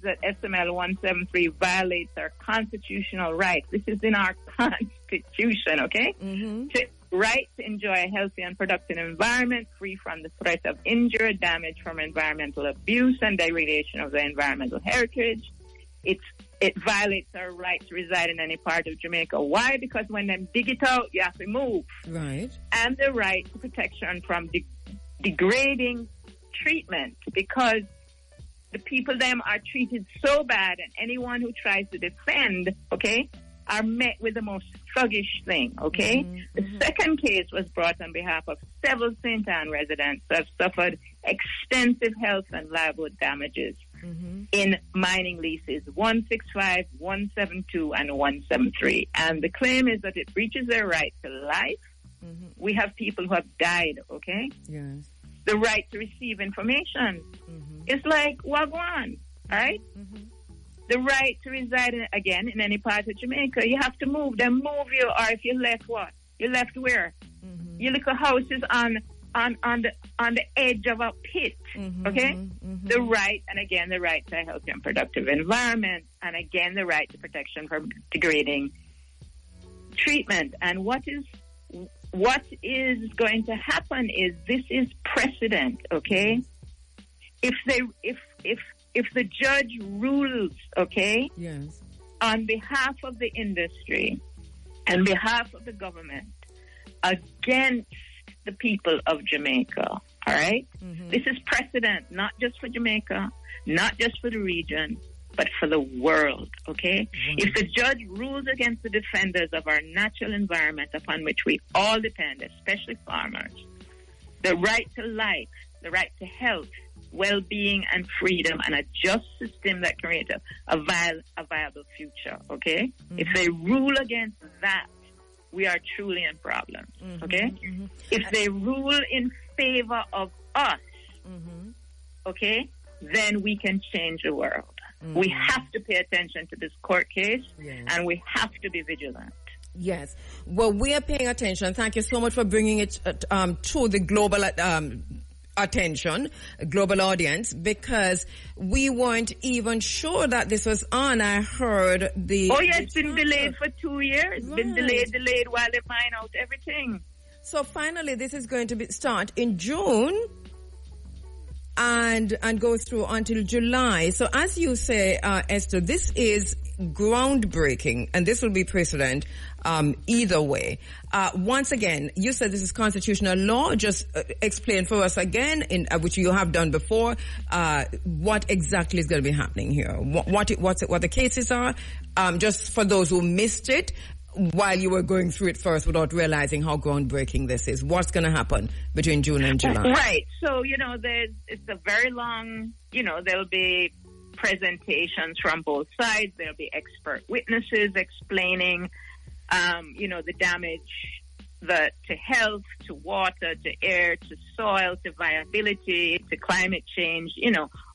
that SML 173 violates our constitutional rights. This is in our Constitution, okay? Right to enjoy a healthy and productive environment free from the threat of injury, damage from environmental abuse, and degradation of the environmental heritage. It violates our right to reside in any part of Jamaica. Why? Because when they dig it out, you have to move. Right. And the right to protection from degrading treatment, because the people them are treated so bad, and anyone who tries to defend, okay, are met with the most thuggish thing, okay? The second case was brought on behalf of several St. Anne residents who have suffered extensive health and livelihood damages in mining leases 165, 172, and 173. And the claim is that it breaches their right to life. We have people who have died, okay? Yes. The right to receive information. It's like Wagwan, all right? The right to reside, again, in any part of Jamaica. You have to move. They move you, or if you left what? You left where? Your little house is on the edge of a pit, okay? The right, and again, the right to a healthy and productive environment, and again, the right to protection from degrading treatment. And what is going to happen is this is precedent, okay? If the judge rules, okay, yes, on behalf of the industry and behalf of the government against the people of Jamaica, all right? This is precedent, not just for Jamaica, not just for the region, but for the world, okay? If the judge rules against the defenders of our natural environment upon which we all depend, especially farmers, the right to life, the right to health, well-being and freedom, and a just system that creates a viable future, okay? If they rule against that, we are truly in problems, okay? If they rule in favor of us, okay, then we can change the world. We have to pay attention to this court case, and we have to be vigilant. Yes. Well, we are paying attention. Thank you so much for bringing it to the global attention, global audience, because we weren't even sure that this was on. I heard the... Oh, yeah, it's been delayed for 2 years. It's been delayed while they mine out everything. So finally, this is going to start in June and go through until July. So as you say, Esther, this is groundbreaking, and this will be precedent either way. Once again, you said this is constitutional law. Just explain for us again, which you have done before, what exactly is going to be happening here. What the cases are, just for those who missed it while you were going through it first without realizing how groundbreaking this is. What's going to happen between June and July? Right. So, it's a very long, there'll be presentations from both sides. There'll be expert witnesses explaining, the damage to health, to water, to air, to soil, to viability, to climate change.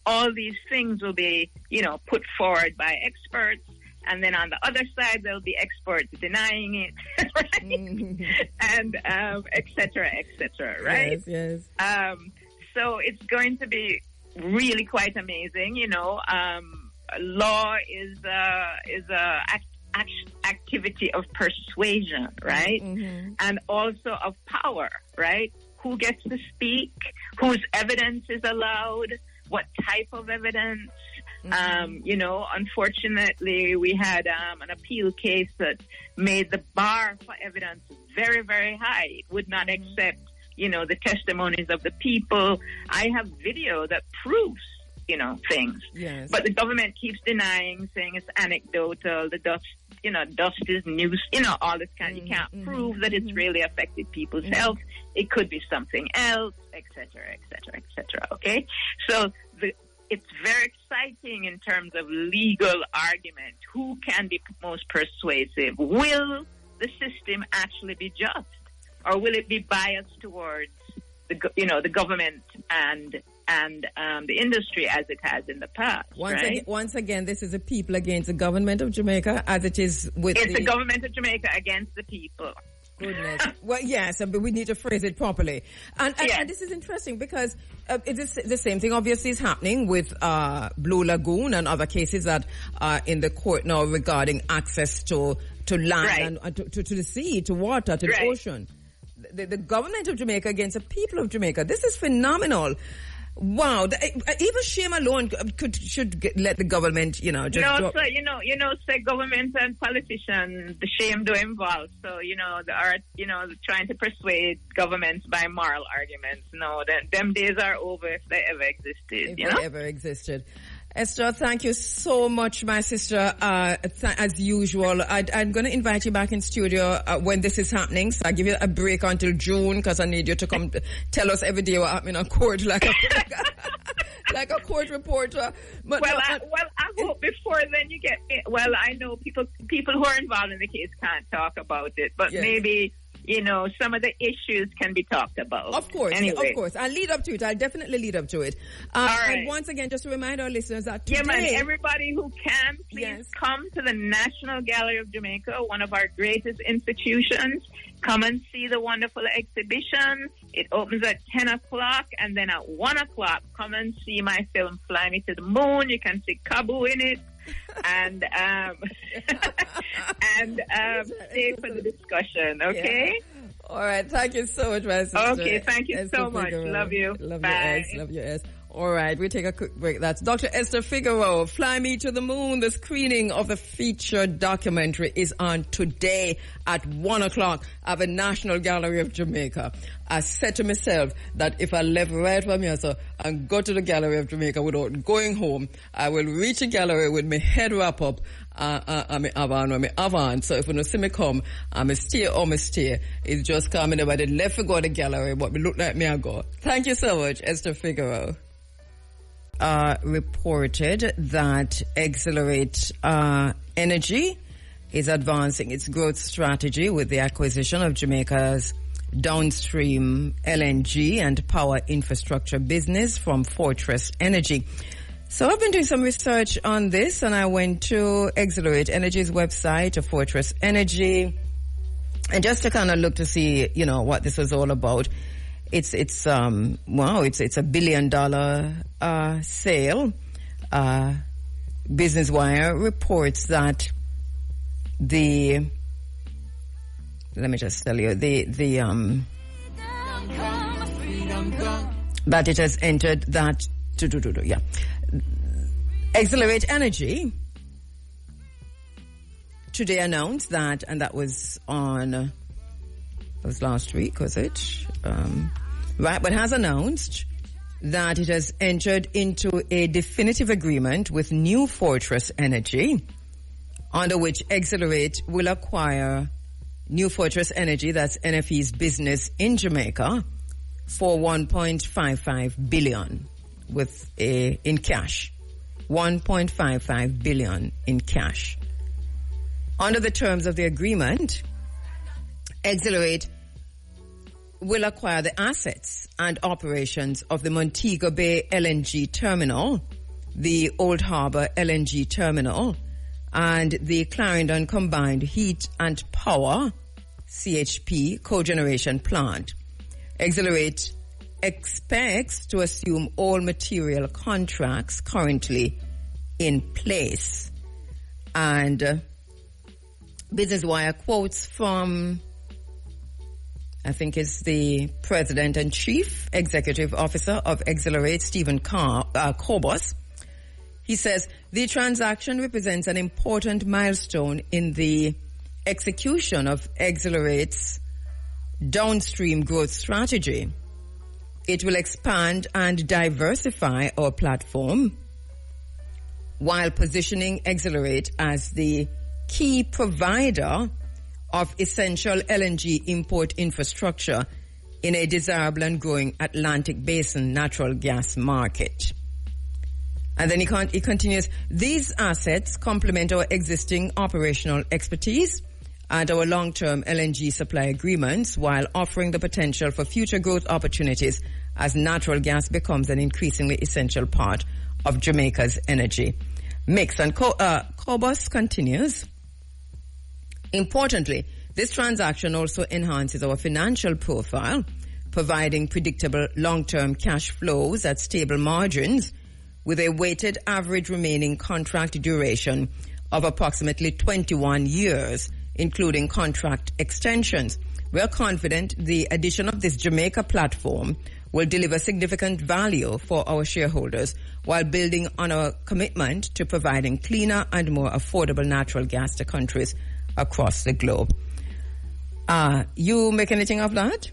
All these things will be, put forward by experts. And then on the other side, there'll be experts denying it, right? And et cetera, right? Yes. So it's going to be really quite amazing. Law is a activity of persuasion, right? And also of power, right? Who gets to speak? Whose evidence is allowed? What type of evidence? Unfortunately, we had an appeal case that made the bar for evidence very, very high. It would not accept, the testimonies of the people. I have video that proves, things. Yes. But the government keeps denying, saying it's anecdotal, the dust is news, all this kind. You can't prove that it's really affected people's health. It could be something else, et cetera, okay? So it's very exciting in terms of legal argument. Who can be most persuasive? Will the system actually be just, or will it be biased towards the government and the industry as it has in the past? Once again, this is the people against the government of Jamaica, as it is with the government of Jamaica against the people. Goodness. Well, yes, but we need to phrase it properly. And this is interesting because the same thing obviously is happening with Blue Lagoon and other cases that are in the court now regarding access to land and to the sea, to water, to the ocean. The government of Jamaica against the people of Jamaica. This is phenomenal. Wow, even shame alone should let the government, just. No, so say government and politicians, the shame do involve. So trying to persuade governments by moral arguments. No, them days are over if they ever existed. If they ever existed. Esther, thank you so much, my sister. As usual, I'm going to invite you back in studio when this is happening. So I'll give you a break until June because I need you to come tell us every day what happened on court like a court reporter. But I hope before then you get. Well, I know people who are involved in the case can't talk about it, but maybe. Some of the issues can be talked about. Of course, anyway. Of course. I'll lead up to it. I'll definitely lead up to it. All right. And once again, just to remind our listeners that today... Yeah, man, everybody who can, please come to the National Gallery of Jamaica, one of our greatest institutions. Come and see the wonderful exhibition. It opens at 10 o'clock, and then at 1 o'clock, come and see my film, Fly Me to the Moon. You can see Kabu in it. And stay for the discussion, okay? All right. Thank you so much, my sister. Okay, thank you so much. Love you. Bye. Love your ass. All right, we take a quick break. That's Dr. Esther Figueroa. Fly Me to the Moon. The screening of the feature documentary is on today at 1 o'clock at the National Gallery of Jamaica. I said to myself that if I left right from here and go to the Gallery of Jamaica without going home, I will reach the gallery with my head wrap up I'm avan. So if you don't see me come, I'm a stay or me stay. It's just coming about the left to go to the gallery, but me look like me I go. Thank you so much, Esther Figueroa. Reported that Exhilarate Energy is advancing its growth strategy with the acquisition of Jamaica's downstream LNG and power infrastructure business from Fortress Energy. So I've been doing some research on this, and I went to Exhilarate Energy's website, to Fortress Energy, and just to kind of look to see, what this was all about. It's a $1 billion sale. Business Wire reports that let me just tell you, that it has entered that Exhilarate Energy today announced that, and that was last week, was it? But has announced that it has entered into a definitive agreement with New Fortress Energy, under which Exhilarate will acquire New Fortress Energy, that's NFE's business in Jamaica, for $1.55 billion in cash. $1.55 billion in cash. Under the terms of the agreement, Exhilarate will acquire the assets and operations of the Montego Bay LNG terminal, the Old Harbour LNG terminal, and the Clarendon Combined Heat and Power, CHP, cogeneration plant. Exhilarate expects to assume all material contracts currently in place. And Business Wire quotes from, I think it's the President and Chief Executive Officer of Exhilarate, Stephen Corbus. He says, the transaction represents an important milestone in the execution of Exhilarate's downstream growth strategy. It will expand and diversify our platform while positioning Exhilarate as the key provider of essential LNG import infrastructure in a desirable and growing Atlantic Basin natural gas market. And then he continues, these assets complement our existing operational expertise and our long-term LNG supply agreements while offering the potential for future growth opportunities as natural gas becomes an increasingly essential part of Jamaica's energy mix. And Cobus continues, importantly, This transaction also enhances our financial profile, providing predictable long-term cash flows at stable margins with a weighted average remaining contract duration of approximately 21 years, including contract extensions. We are confident the addition of this Jamaica platform will deliver significant value for our shareholders while building on our commitment to providing cleaner and more affordable natural gas to countries across the globe. You make anything of that?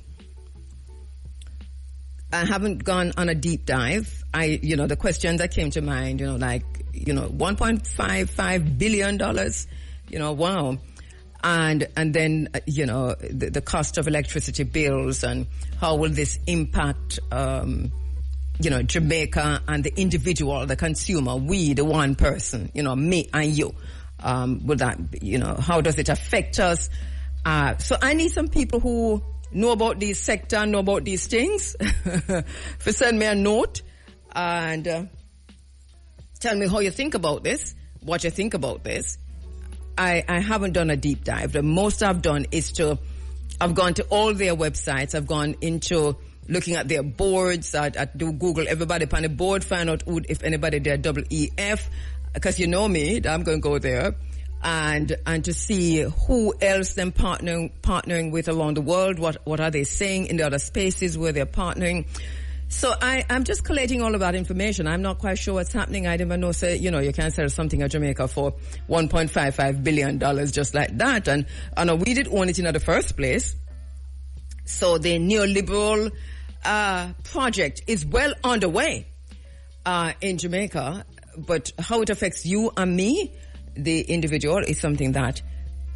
I haven't gone on a deep dive. The questions that came to mind, $1.55 billion, wow. And then, the cost of electricity bills and how will this impact, Jamaica and the individual, the consumer, we, the one person, me and you. Will that, how does it affect us? So I need some people who know about this sector, know about these things, for send me a note and tell me how you think about this, what you think about this. I haven't done a deep dive. The most I've done is I've gone to all their websites. I've gone into looking at their boards. I do Google everybody on the board, find out if anybody there EF, because you know me, I'm going to go there. And to see who else they're partnering with around the world, what are they saying in the other spaces where they're partnering. So I'm just collating all of that information. I'm not quite sure what's happening. I didn't know, you can't sell something at Jamaica for $1.55 billion just like that. And we didn't own it in the first place. So the neoliberal project is well underway in Jamaica. But how it affects you and me, the individual, is something that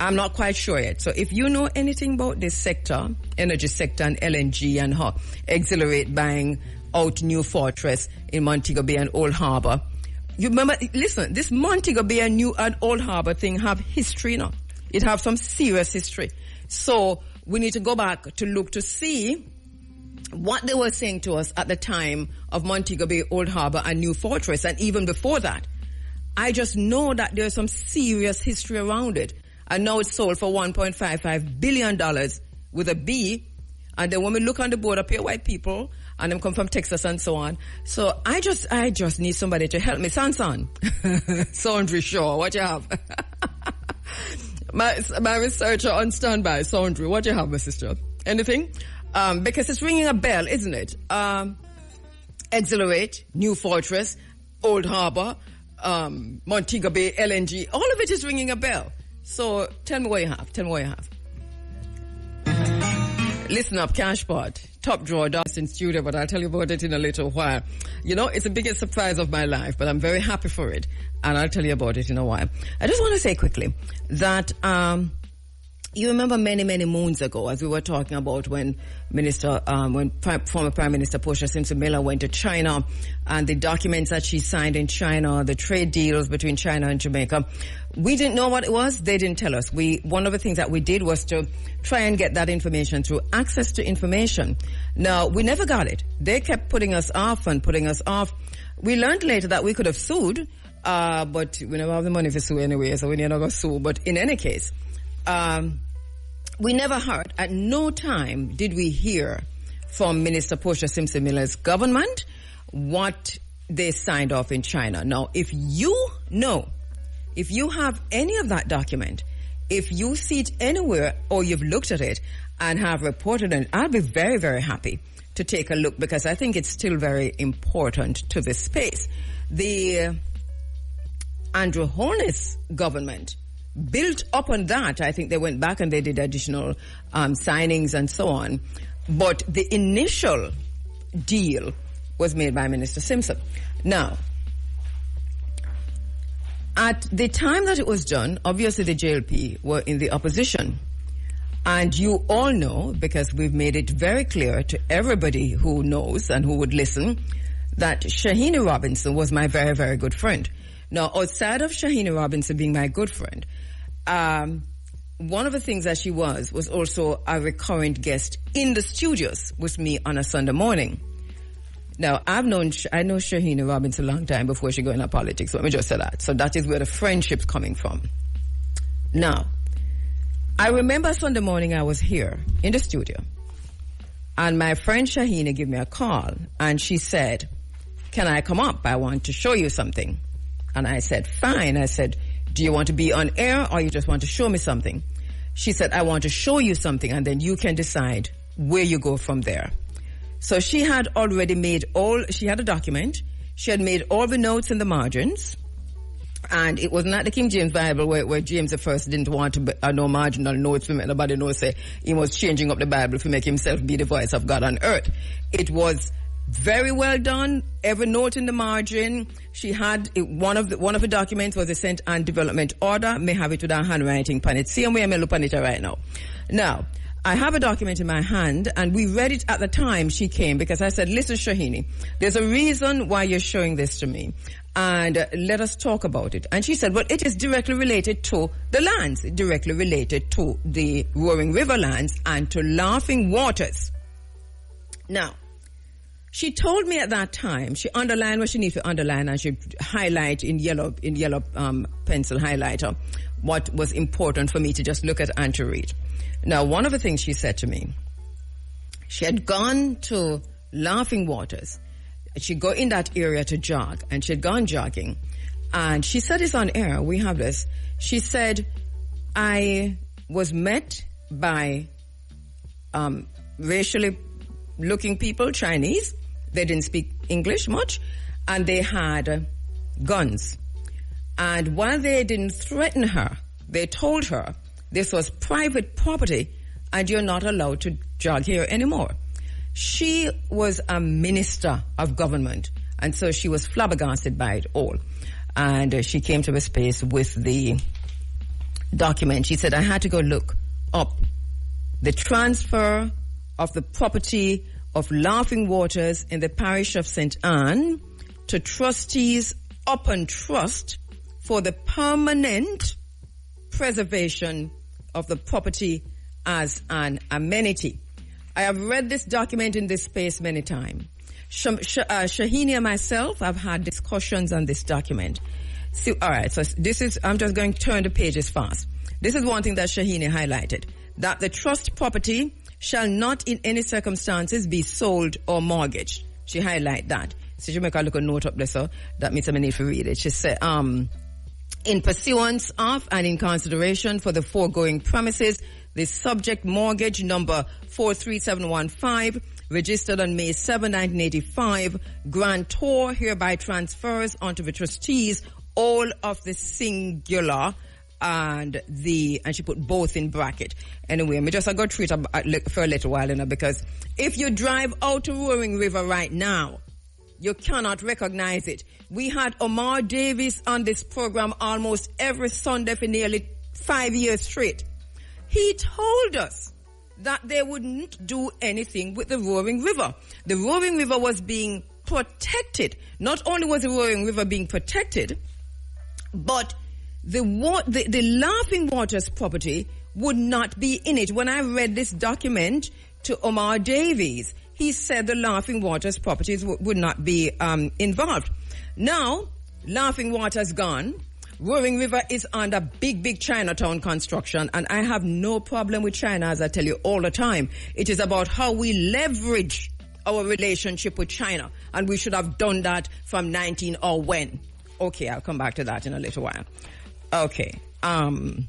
I'm not quite sure yet. So if you know anything about this sector, energy sector and LNG and how Exhilarate buying out New Fortress in Montego Bay and Old Harbour, you remember, listen, this Montego Bay and New and Old Harbour thing have history now. It have some serious history. So we need to go back to look to see what they were saying to us at the time of Montego Bay, Old Harbour and New Fortress, and even before that. I just know that there's some serious history around it. And now it's sold for $1.55 billion with a B. And then when we look on the board, appear white people, and them come from Texas and so on. So I just need somebody to help me. Sansan. Saundry Shaw, what you have? my researcher on standby, Saundry, what you have, my sister? Anything? Because it's ringing a bell, isn't it? Exhilarate, New Fortress, Old Harbour, Montego Bay, LNG, all of it is ringing a bell. So tell me what you have. Listen up, Cashpot, top drawer, Dawson Studio, but I'll tell you about it in a little while. It's the biggest surprise of my life, but I'm very happy for it, and I'll tell you about it in a while. I just want to say quickly that you remember many, many moons ago, as we were talking about when former Prime Minister Portia Simpson-Miller went to China, and the documents that she signed in China, the trade deals between China and Jamaica. We didn't know what it was. They didn't tell us. One of the things that we did was to try and get that information through access to information. Now, we never got it. They kept putting us off. We learned later that we could have sued, but we never have the money to sue anyway, so we never go sue. But in any case, we never heard, at no time did we hear from Minister Portia Simpson-Miller's government what they signed off in China. Now, if you have any of that document, if you see it anywhere or you've looked at it and have reported it, I'll be very, very happy to take a look, because I think it's still very important to this space. The Andrew Holness government built up on that. I think they went back and they did additional signings and so on. But the initial deal was made by Minister Simpson. Now, at the time that it was done, obviously the JLP were in the opposition. And you all know, because we've made it very clear to everybody who knows and who would listen, that Shahini Robinson was my very, very good friend. Now, outside of Shahini Robinson being my good friend, one of the things that she was also a recurrent guest in the studios with me on a Sunday morning. Now, I know Shahini Robinson a long time before she got into politics. Let me just say that. So that is where the friendship's coming from. Now, I remember Sunday morning I was here in the studio, and my friend Shahina gave me a call, and she said, can I come up? I want to show you something. And I said, fine. I said, do you want to be on air or you just want to show me something? She said, I want to show you something, and then you can decide where you go from there. So she had already made she had a document. She had made all the notes in the margins. And it was not the King James Bible where James the First didn't want to no marginal notes. Nobody knows say he was changing up the Bible to make himself be the voice of God on earth. It was very well done. Every note in the margin. She had one of the documents was a St. Anne Development Order. May have it with her handwriting on it. Same way I may look on it right now. Now, I have a document in my hand, and we read it at the time she came, because I said, listen, Shahini, there's a reason why you're showing this to me, and let us talk about it. And she said, well, it is directly related to the lands, directly related to the Roaring River lands and to Laughing Waters. Now, she told me at that time, she underlined what she needs to underline, and she highlight in yellow pencil highlighter what was important for me to just look at and to read. Now, one of the things she said to me, she had gone to Laughing Waters. She'd go in that area to jog, and she had gone jogging. And she said this on air, we have this. She said, I was met by racially looking people, Chinese. They didn't speak English much, and they had guns. And while they didn't threaten her, they told her this was private property and you're not allowed to jog here anymore. She was a minister of government, and so she was flabbergasted by it all. And she came to a space with the document. She said, I had to go look up the transfer of the property of Laughing Waters in the parish of St. Anne to trustees upon trust for the permanent preservation of the property as an amenity. I have read this document in this space many times. Shahini and myself have had discussions on this document. So, all right, so this is, I'm just going to turn the pages fast. This is one thing that Shahini highlighted, that the trust property shall not in any circumstances be sold or mortgaged. She highlighted that. So she make a little note up there, so that means I need to read it. She said, in pursuance of and in consideration for the foregoing premises, the subject mortgage number 43715, registered on May 7, 1985, grantor hereby transfers onto the trustees all of the singular and she put both in bracket. Anyway, me just go through it for a little while, because if you drive out to Roaring River right now, you cannot recognize it. We had Omar Davis on this program almost every Sunday for nearly 5 years straight. He told us that they wouldn't do anything with the Roaring River. The Roaring River was being protected. Not only was the Roaring River being protected, but the Laughing Waters property would not be in it. When I read this document to Omar Davies, he said the Laughing Waters properties would not be involved. Now, Laughing Waters gone. Roaring River is under big Chinatown construction, and I have no problem with China, as I tell you all the time. It is about how we leverage our relationship with China, and we should have done that from 19 or when. Okay, I'll come back to that in a little while. Okay, I'm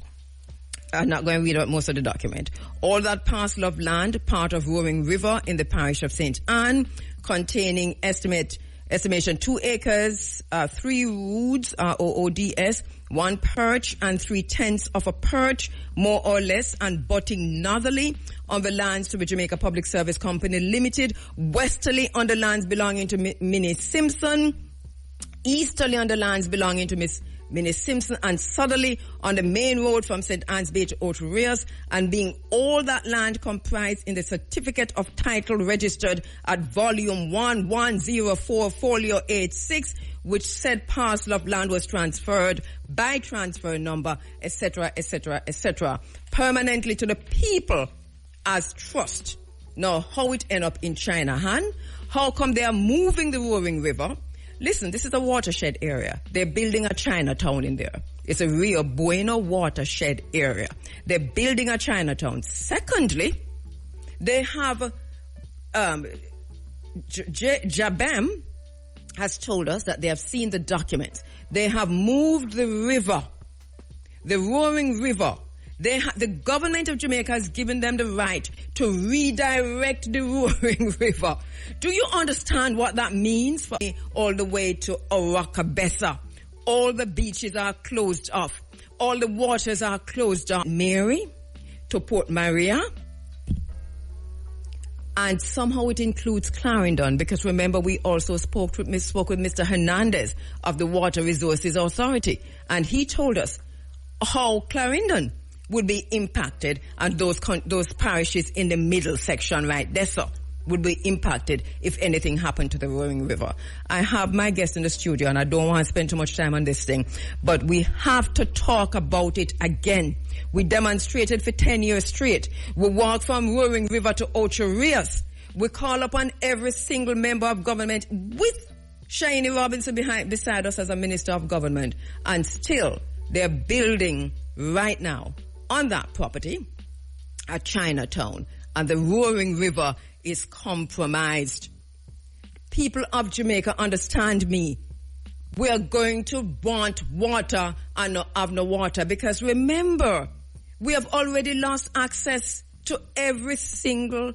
not going to read out most of the document. All that parcel of land, part of Roaring River in the parish of St. Anne, containing estimation 2 acres, 3 roods, OODS, 1 perch and 3/10 of a perch, more or less, and butting northerly on the lands to the Jamaica Public Service Company Limited, westerly on the lands belonging to Minnie Simpson, easterly on the lands belonging to Miss Minnie Simpson, and southerly on the main road from St. Anne's Bay to Otorias, and being all that land comprised in the certificate of title registered at volume 1104 folio 86, which said parcel of land was transferred by transfer number, etc., etc., etc., permanently to the people as trust. Now, how it end up in China, Han? How come they are moving the Roaring River? Listen, this is a watershed area. They're building a Chinatown in there. It's a Rio Bueno watershed area. They're building a Chinatown. Secondly, they have Jabem has told us that they have seen the documents. They have moved the river, the roaring river. The government of Jamaica has given them the right to redirect the roaring river. Do you understand what that means? All the way to Oracabessa. All the beaches are closed off. All the waters are closed off. Mary to Port Maria. And somehow it includes Clarendon, because remember we also spoke with Mr. Hernandez of the Water Resources Authority, and he told us how Clarendon would be impacted, and those parishes in the middle section right there, so would be impacted if anything happened to the roaring river. I have my guest in the studio, and I don't want to spend too much time on this thing, but we have to talk about it again. We demonstrated for 10 years straight. We walked from roaring river to Ocho Rios. We call upon every single member of government with Shiny Robinson beside us as a minister of government, and still they're building right now on that property at Chinatown, and the roaring river is compromised. People of Jamaica, understand me. We are going to want water and not have no water, because remember, we have already lost access to every single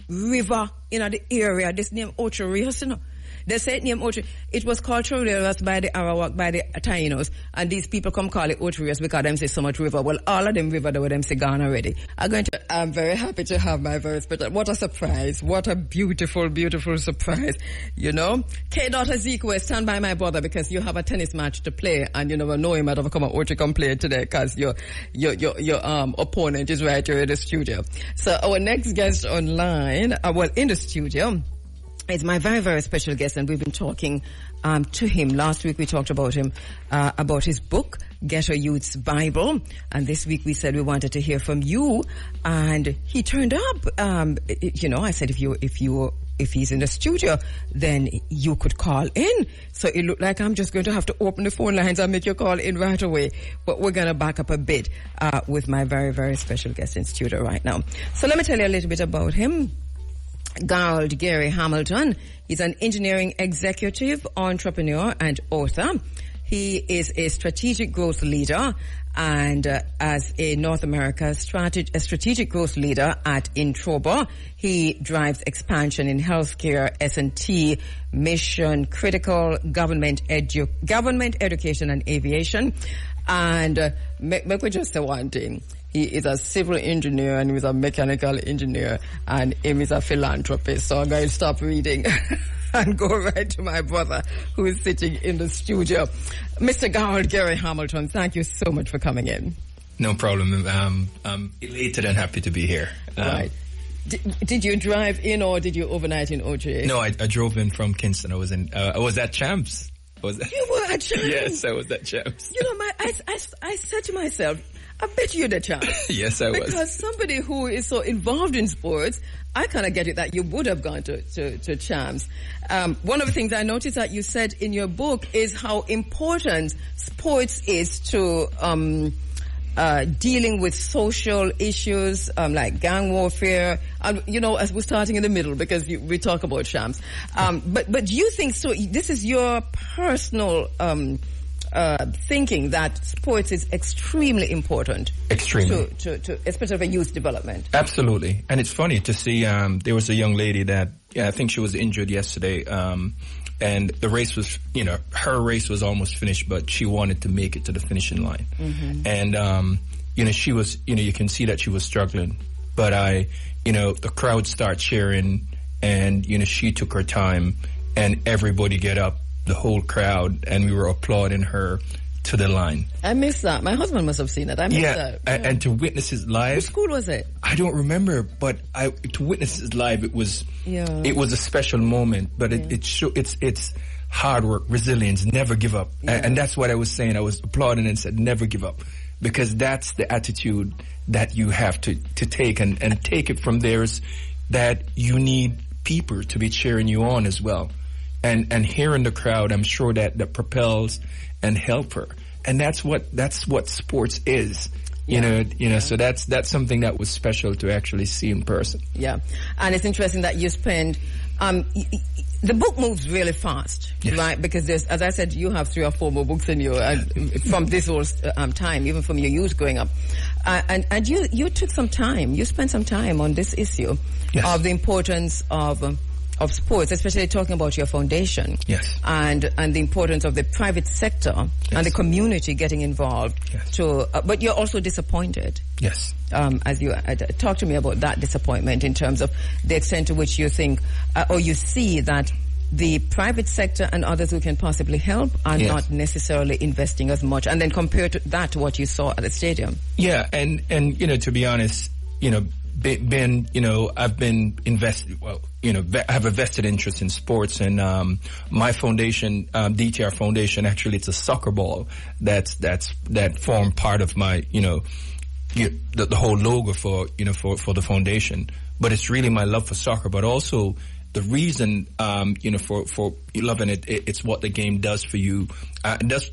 river in the area. This name Ocho Rios, you know. They say it name Ocho. It was called Ocho Rios by the Arawak, by the Tainos, and these people come call it Ocho Rios because them say so much river. Well, all of them river that were them say gone already. I'm very happy to have my very special. What a surprise! What a beautiful, beautiful surprise! You know, K. Ezekiel, stand by my brother, because you have a tennis match to play, and you never know, he might have come out Ocho come play today, because your opponent is right here in the studio. So our next guest online, in the studio, is my very, very special guest, and we've been talking to him. Last week we talked about him, about his book, Ghetto Youth's Bible, and this week we said we wanted to hear from you, and he turned up. I said if he's in the studio, then you could call in. So it looked like I'm just going to have to open the phone lines and make your call in right away. But we're going to back up a bit with my very, very special guest in studio right now. So let me tell you a little bit about him. Garald Gary Hamilton. He's an engineering executive, entrepreneur, and author. He is a strategic growth leader, and as a North America strategic growth leader at Introba, he drives expansion in healthcare, S&T, mission critical, government education, and aviation. And make me just say one thing. He is a civil engineer, and he's a mechanical engineer, and him is a philanthropist. So I'm going to stop reading and go right to my brother, who is sitting in the studio. Mr. Garald Gary Hamilton, thank you so much for coming in. No problem. I'm elated and happy to be here. Right. Did you drive in, or did you overnight in OJ? No, I drove in from Kingston. I was at Champs. You were at Champs? Yes, I was at Champs. You know, I said to myself, I bet you're the champ. Yes, I was. Because somebody who is so involved in sports, I kind of get it that you would have gone to champs. One of the things I noticed that you said in your book is how important sports is to dealing with social issues like gang warfare. As we're starting in the middle, because we talk about champs. But do you think so? This is your personal thinking that sports is extremely important. Extremely. To especially for youth development. Absolutely. And it's funny to see, there was a young lady that, I think she was injured yesterday, and the race was, her race was almost finished, but she wanted to make it to the finishing line. Mm-hmm. And, she was, you can see that she was struggling, but the crowd started cheering, and, she took her time, and everybody get up, the whole crowd, and we were applauding her to the line. I missed that. My husband must have seen it. I missed that. Yeah. And to witness it live. Which school was it? I don't remember, but to witness it live, it was a special moment. But it's hard work, resilience, never give up. Yeah. And that's what I was saying. I was applauding and said, never give up, because that's the attitude that you have to take, and take it from there is that you need people to be cheering you on as well. And hearing the crowd, I'm sure that propels and help her. and that's what sports is. You know, so that's something that was special to actually see in person. Yeah, and it's interesting that you spend. The book moves really fast, right? Because there's, as I said, you have 3 or 4 more books in you from this whole time, even from your youth growing up. And you took some time, you spent some time on this issue of the importance of sports, especially talking about your foundation. Yes. And the importance of the private sector and the community getting involved. Yes. But you're also disappointed. Yes. As you talk to me about that disappointment in terms of the extent to which you think or you see that the private sector and others who can possibly help are not necessarily investing as much, and then compare that to what you saw at the stadium. Yeah, and you know, to be honest, you know, been, you know, I've been invested, well, you know, I have a vested interest in sports, and my foundation, DTR Foundation, actually it's a soccer ball that formed part of my, you know, the whole logo for, you know, for the foundation. But it's really my love for soccer, but also the reason, you know, for loving it, it's what the game does for you,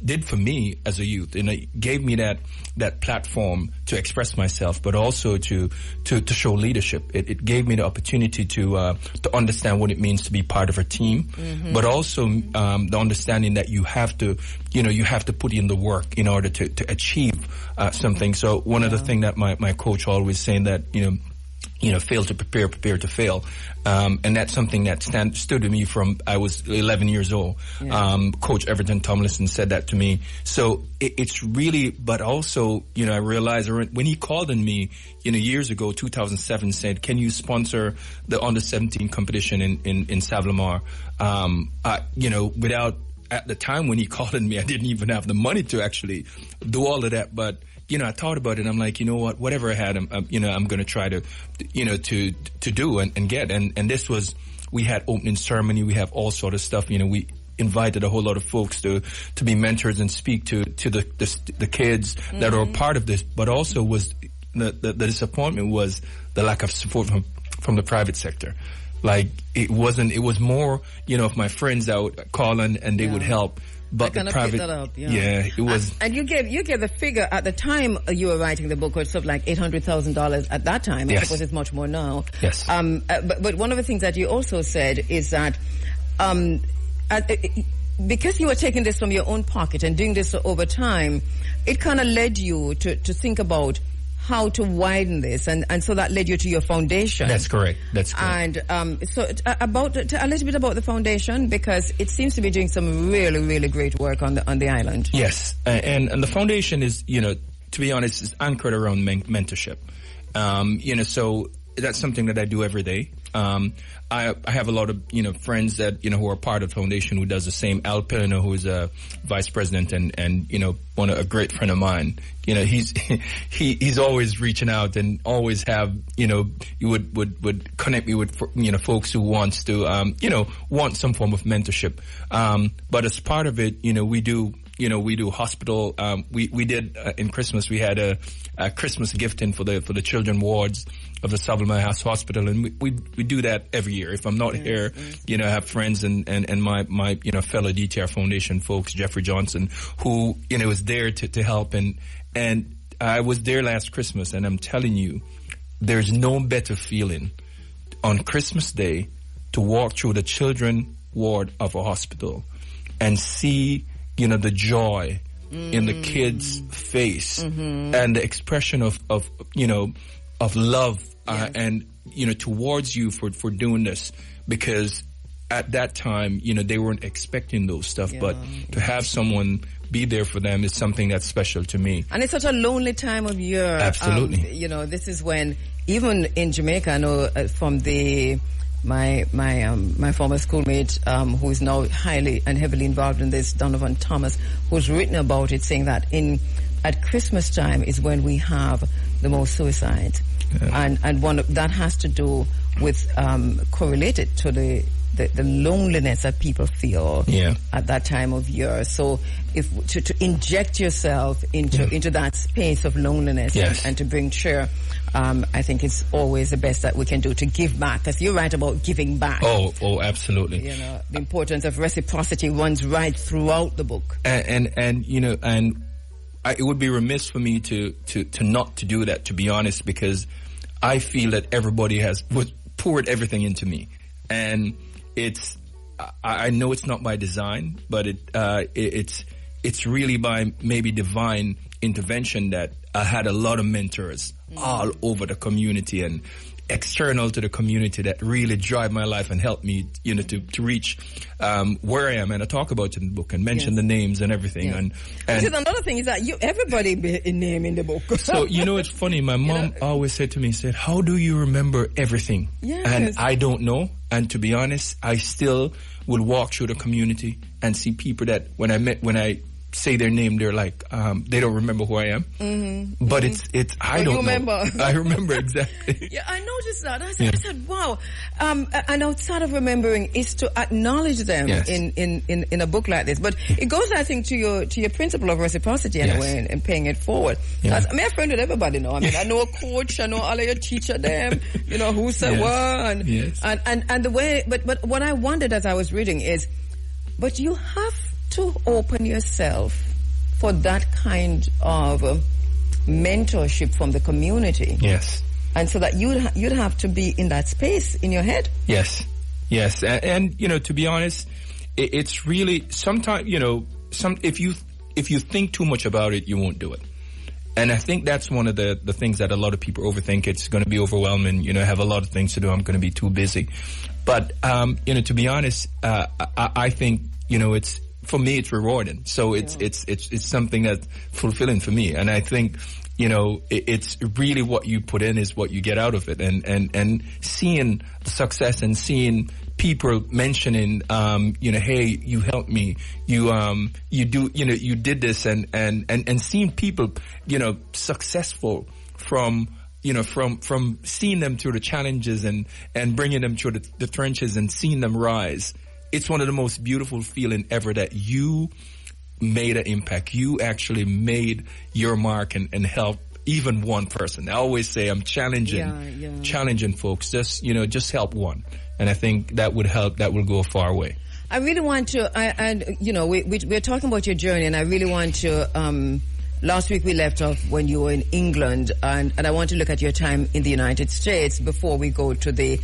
did for me as a youth, and it gave me that platform to express myself, but also to show leadership. It gave me the opportunity to understand what it means to be part of a team, but also the understanding that you have to put in the work in order to achieve something. So one of the things that my coach always saying that, you know, fail to prepare, prepare to fail. And that's something that stood with me from I was 11 years old. Coach Everton Tomlinson said that to me. So it's really, but also, you know, I realized when he called on me, you know, years ago, 2007, said, can you sponsor the under-17 competition in Savlamar? You know, at the time when he called on me, I didn't even have the money to actually do all of that, but you know, I thought about it. I'm like, you know what? Whatever I had, I'm going to try to, you know, to do and get. And this was, we had opening ceremony. We have all sort of stuff. You know, we invited a whole lot of folks to be mentors and speak to the kids that are a part of this. But also was the disappointment was the lack of support from the private sector. Like it was more, you know, of my friends that would call and they would help. But the private, that up, it was. And you gave the figure at the time you were writing the book, was sort of like $800,000 at that time. I suppose it's much more now. Yes. But one of the things that you also said is that, because you were taking this from your own pocket and doing this over time, it kind of led you to think about how to widen this, and so that led you to your foundation. That's correct. And so a little bit about the foundation, because it seems to be doing some really, really great work on the island. Yes, and the foundation is, you know, to be honest, is anchored around mentorship. You know, so that's something that I do every day. I have a lot of, you know, friends that, you know, who are part of the foundation who does the same. Al Pillino, who is a vice president and you know, a great friend of mine. You know, he's always reaching out and always have, you know, you would connect me with, you know, folks who wants to, you know, want some form of mentorship. But as part of it, you know, we do hospital. We did in Christmas. We had a Christmas gifting for the children wards of the Savlamar Hospital, and we do that every year. If I'm not here, you know, I have friends and my you know, fellow DTR Foundation folks, Jeffrey Johnson, who, you know, is there to help, and I was there last Christmas, and I'm telling you, there's no better feeling on Christmas Day to walk through the children ward of a hospital and see, you know, the joy in the kid's face and the expression of you know, of love and, you know, towards you for doing this, because at that time, you know, they weren't expecting those stuff, but to have someone be there for them is something that's special to me. And it's such a lonely time of year. Absolutely. You know, this is when, even in Jamaica, I know from my former schoolmate, who is now highly and heavily involved in this, Donovan Thomas, who's written about it, saying that at Christmas time is when we have the most suicides, and that has to do with correlated to the loneliness that people feel at that time of year. So if to inject yourself into that space of loneliness and to bring cheer, I think it's always the best that we can do to give back. Because you're right about giving back. Oh, absolutely. You know, the importance of reciprocity runs right throughout the book. And you know, and it would be remiss for me to not to do that, to be honest, because I feel that everybody was poured everything into me, and I know it's not by design, but it's really by maybe divine intervention that I had a lot of mentors all over the community and external to the community that really drive my life and help me, to reach where I am. And I talk about it in the book and mention the names and everything. And because another thing is that everybody be a name in the book. So, it's funny. My mom always said to me, how do you remember everything? Yes. And I don't know. And to be honest, I still will walk through the community and see people that when I say their name, they're like, they don't remember who I am. Mm-hmm. But I don't remember. I remember exactly. Yeah, I noticed that. I said, wow. And outside of remembering is to acknowledge them in a book like this. But it goes, I think, to your principle of reciprocity anyway, and paying it forward. Yeah. I'm a friend with everybody now. I mean, I know a coach, I know all of your teacher them, who said what, and the way, but what I wondered as I was reading is, but you have to open yourself for that kind of mentorship from the community. Yes. And so that you'd have to be in that space in your head. Yes. And to be honest, it's really sometimes, if you think too much about it, you won't do it. And I think that's one of the things that a lot of people overthink. It's going to be overwhelming, I have a lot of things to do, I'm going to be too busy. But, to be honest, I think, for me, it's rewarding. So it's something that's fulfilling for me. And I think, it's really what you put in is what you get out of it. And seeing the success and seeing people mentioning, hey, you helped me. You did this and seeing people, successful from seeing them through the challenges and bringing them through the trenches and seeing them rise. It's one of the most beautiful feeling ever that you made an impact. You actually made your mark and helped even one person. I always say I'm challenging folks. Just help one. And I think that would help. That will go a far way. I really want to, we're talking about your journey, and I really want to, last week we left off when you were in England, and I want to look at your time in the United States before we go to the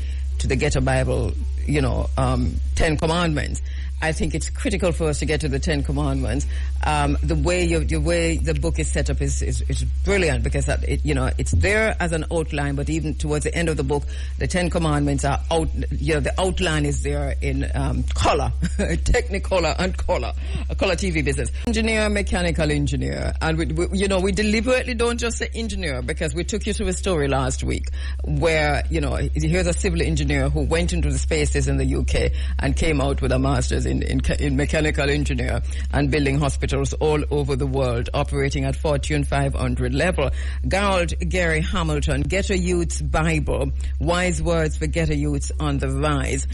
Ghetto Bible, 10 Commandments. I think it's critical for us to get to the 10 Commandments. The way the book is set up is brilliant, because it's there as an outline, but even towards the end of the book, the 10 Commandments are out. The outline is there in color, Technicolor and color, a color TV business. Engineer, mechanical engineer, and we deliberately don't just say engineer, because we took you through a story last week where here's a civil engineer who went into the spaces in the UK and came out with a master's in mechanical engineer and building hospitals all over the world, operating at Fortune 500 level. Gerald Gary Hamilton, Ghetto Youth's Bible, Wise Words for Ghetto Youths on the Rise.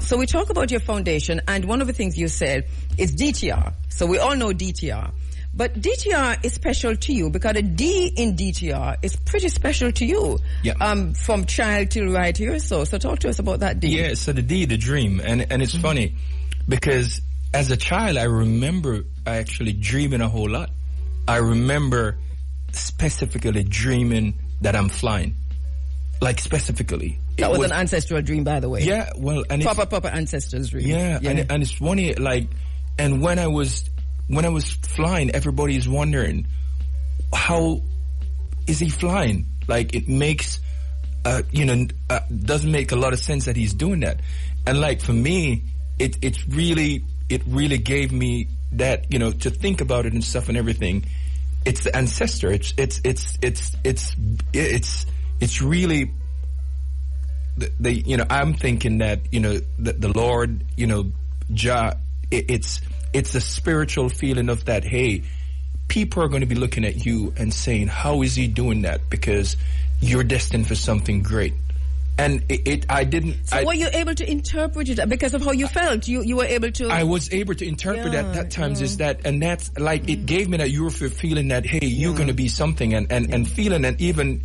So we talk about your foundation, and one of the things you said is DTR. So we all know DTR. But DTR is special to you because a D in DTR is pretty special to you. Yeah. From child till right here. So talk to us about that D. Yeah, so the D, the dream. And it's funny because as a child, I remember actually dreaming a whole lot. I remember specifically dreaming that I'm flying. Like specifically. That was an ancestral dream, by the way. Yeah, well, and proper ancestral dream. Yeah. And it's funny, and when I was flying, everybody's wondering, how is he flying? Like, it makes, doesn't make a lot of sense that he's doing that. And for me, it really gave me that, to think about it and stuff and everything. It's the ancestor. It's really, I'm thinking that, the Lord, Jah, it's a spiritual feeling of that, hey, people are going to be looking at you and saying, how is he doing that? Because you're destined for something great. And I didn't... So were you able to interpret it because of how you felt? You were able to... I was able to interpret at that times is that, and that's it gave me that Europe feeling that, hey, you're going to be something, and feeling, and even,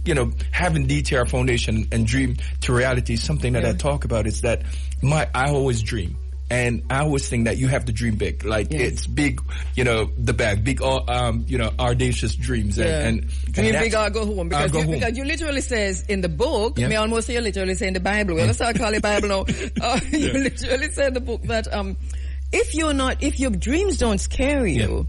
having DTR Foundation and dream to reality is something that I talk about, is that I always dream. And I always think that you have to dream big. Like, it's big, the bag, big, audacious dreams. And dream big or go home. Because you literally says in the book, me almost say you literally say in the Bible, we're going to start calling it Bible now. You literally say in the book that if your dreams don't scare you,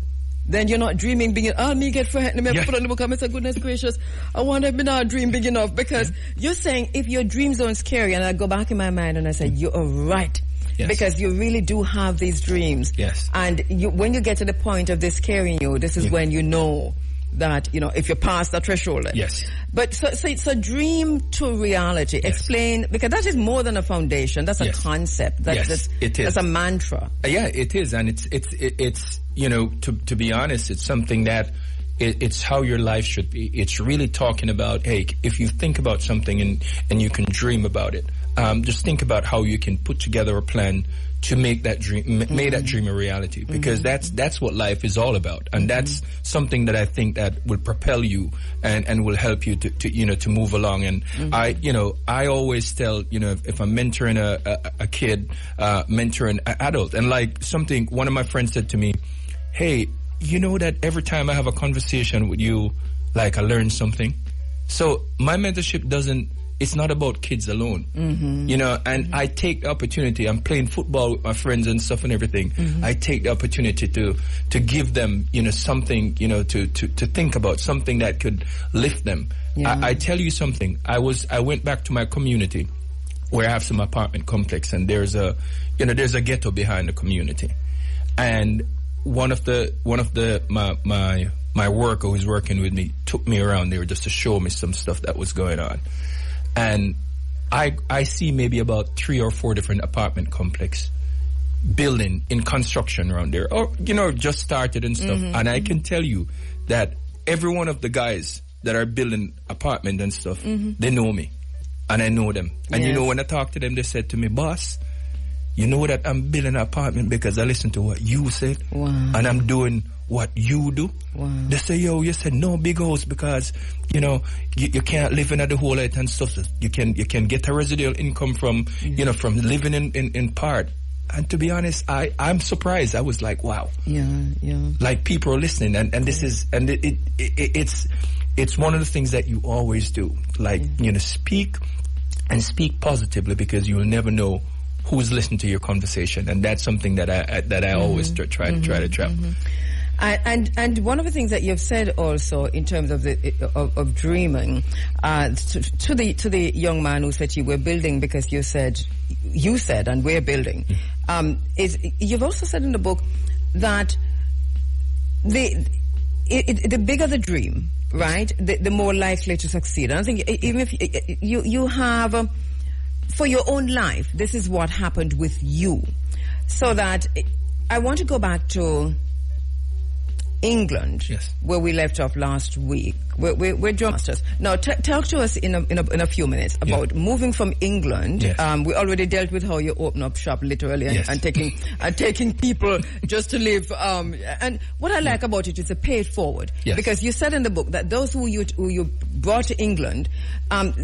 then you're not dreaming big enough. Me get frightened. Me put on the book and I say, goodness gracious, I want to be not dream big enough. Because you're saying if your dreams don't scare you, and I go back in my mind and I say, you are right. Yes. Because you really do have these dreams. Yes. And when you get to the point of this scaring you, this is when you know that, if you're past that threshold. Yes. But so it's a dream to reality. Yes. Explain, because that is more than a foundation. That's a concept. It is. That's a mantra. Yeah, it is. And it's to be honest, it's something that it's how your life should be. It's really talking about, hey, if you think about something and you can dream about it, just think about how you can put together a plan to make that dream, make that dream a reality, because that's what life is all about, and that's something that I think that will propel you and will help you to move along. And I always tell, if I'm mentoring a kid, mentoring an adult, and like one of my friends said to me, hey, that every time I have a conversation with you, like I learn something. So my mentorship it's not about kids alone, and I take the opportunity. I'm playing football with my friends and stuff and everything. I take the opportunity to give them, something, to think about, something that could lift them. Yeah. I tell you something. I went back to my community where I have some apartment complex, and there's a ghetto behind the community. And one of my worker who's working with me took me around there just to show me some stuff that was going on. And I see maybe about 3 or 4 different apartment complex building in construction around there, or just started and stuff. And I can tell you that every one of the guys that are building apartment and stuff, they know me, and I know them. And when I talk to them, they said to me, boss, you know that I'm building an apartment because I listened to what you said, and I'm doing what you do. Wow. They say, yo, you said no big house because, you can't live in the whole lot and stuff. You can get a residual income from, from living in part. And to be honest, I'm surprised. I was like, wow. Yeah. Like people are listening, and this is, and it's one of the things that you always do. Like, speak positively, because you will never know who's listening to your conversation. And that's something that I always try to trap. And one of the things that you've said also in terms of of dreaming, to the young man who said you were building because you said and we're building, is you've also said in the book that the bigger the dream, right, the more likely to succeed. And I think even if you have for your own life, this is what happened with you. So that I want to go back to England, where we left off last week. We're drum masters. Now, talk to us in a few minutes about moving from England. Yes. We already dealt with how you open up shop literally and taking people just to live. And what I like about it is a pay it forward, because you said in the book that those who you brought to England,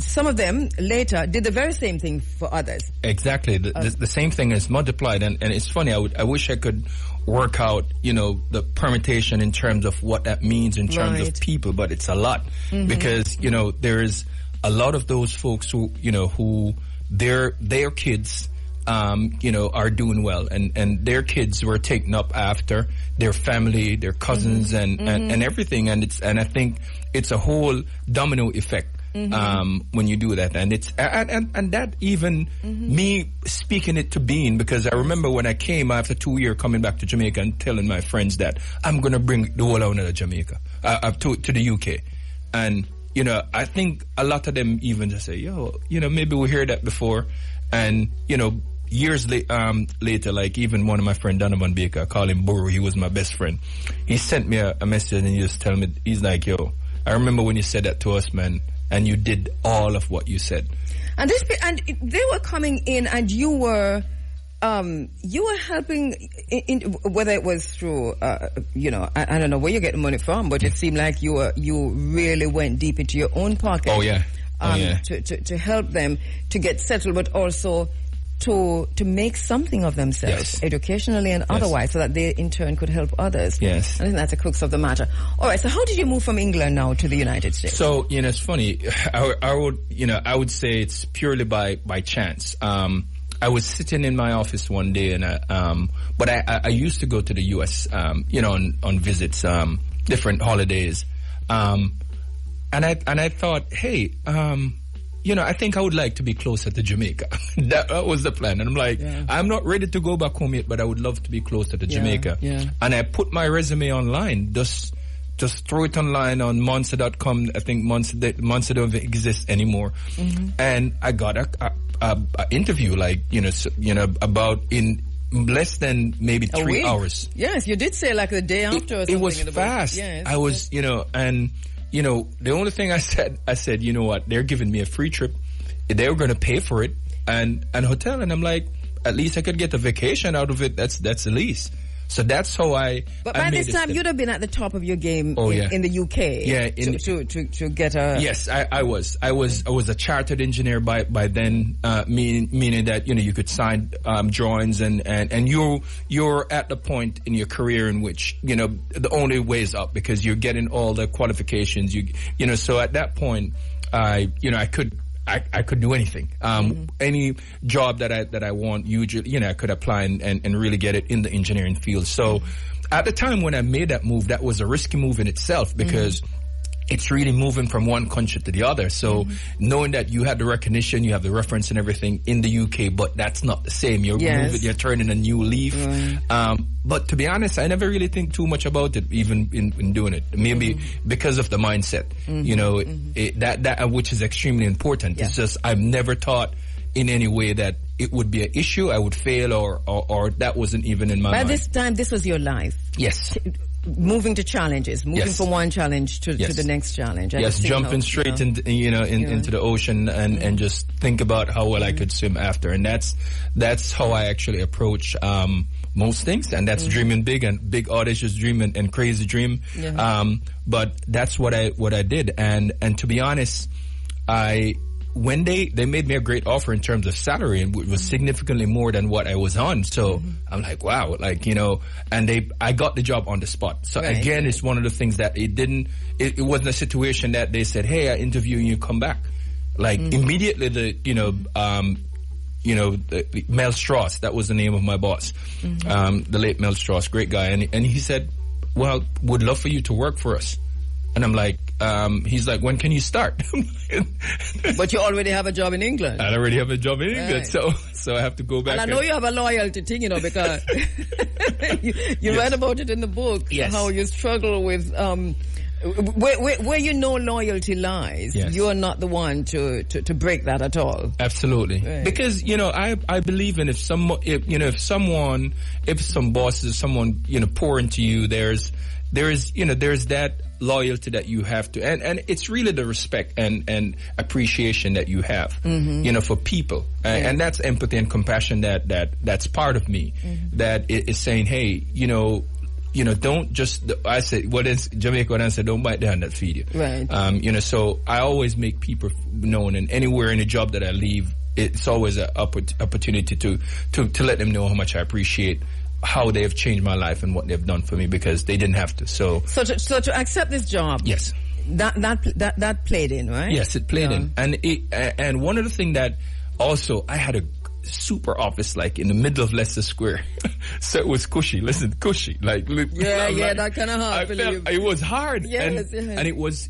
some of them later did the very same thing for others. Exactly, the same thing is multiplied, and it's funny. I wish I could work out, the permutation in terms of what that means in terms of people, but it's a lot, because, there's a lot of those folks who, who their kids, are doing well, and their kids were taken up after their family, their cousins, and everything, and I think it's a whole domino effect. When you do that, and it's and that even me speaking it to being, because I remember when I came after 2 years coming back to Jamaica and telling my friends that I'm gonna bring the whole out of Jamaica to the UK, and I think a lot of them even just say, maybe we heard that before, and years later, like even one of my friend Donovan Baker, I call him Buru, he was my best friend. He sent me a message and he just tell me, he's like, yo, I remember when you said that to us, man. And you did all of what you said. And they were coming in, and you were helping in whether it was through, I don't know where you get the money from, but it seemed like you really went deep into your own pocket. Oh yeah. To help them to get settled, but also to make something of themselves, educationally and otherwise, so that they in turn could help others. Yes. I think that's the crux of the matter. All right, so how did you move from England now to the United States? So, it's funny. I would say it's purely by chance. I was sitting in my office one day, and but I used to go to the U.S. On visits, different holidays, and I thought, hey, I think I would like to be closer to Jamaica. that was the plan, and I'm like, I'm not ready to go back home yet, but I would love to be closer to Jamaica. And I put my resume online, just throw it online on Monster.com. I think Monster don't exist anymore, and I got a interview, about in less than maybe 3 hours. Yes, you did say like the day after or something. It was fast. Yes, I was, and the only thing I said, you know what, they're giving me a free trip. They were going to pay for it and hotel. And I'm like, at least I could get a vacation out of it. That's the least. So that's how But by this time, you'd have been at the top of your game in the UK. Yeah, to get a. Yes, I was a chartered engineer by then, meaning that you could sign drawings and you're at the point in your career in which the only way is up, because you're getting all the qualifications. So at that point, I could do anything. Any job that I want, usually, I could apply and really get it in the engineering field. So at the time when I made that move, that was a risky move in itself, because it's really moving from one country to the other. So knowing that you had the recognition, you have the reference and everything in the UK, but that's not the same. You're moving, you're turning a new leaf. But to be honest, I never really think too much about it, even in doing it. Maybe because of the mindset, that which is extremely important. It's just, I've never thought in any way that it would be an issue, I would fail, or that wasn't even in my mind. By this time, this was your life. Yes. Moving to challenges, moving from one challenge to the next challenge. Jumping straight into the ocean and just think about how well I could swim after, and that's how I actually approach most things, and that's dreaming big and big audacious dream and crazy dream. But that's what I did, and to be honest, when they made me a great offer in terms of salary, and it was significantly more than what I was on. So I'm like, wow, and I got the job on the spot. So again, it's one of the things that it wasn't a situation that they said, hey, I interview you, come back. Immediately Mel Strauss, that was the name of my boss, the late Mel Strauss, great guy. And he said, well, would love for you to work for us. And I'm like, he's like, when can you start? But you already have a job in England. I already have a job in England, so I have to go back. And I know you have a loyalty thing, because you read about it in the book, how you struggle with, where loyalty lies, you are not the one to break that at all. Absolutely. Right. Because, I believe in if some bosses, someone, pour into you, there's that loyalty that you have to, and it's really the respect and appreciation that you have, for people, and that's empathy and compassion that's part of me, that is saying, hey, don't just, I say, what is Jamaica when I say, don't bite the hand that feed you. Right. So I always make people known, and anywhere in a job that I leave, it's always an opportunity to let them know how much I appreciate how they have changed my life and what they've done for me, because they didn't have to. So to accept this job, yes, that played in, right? Yes, it played in, and one of the things that also, I had a super office in the middle of Leicester Square, so it was cushy. Listen, cushy, that kind of hard. It was hard, and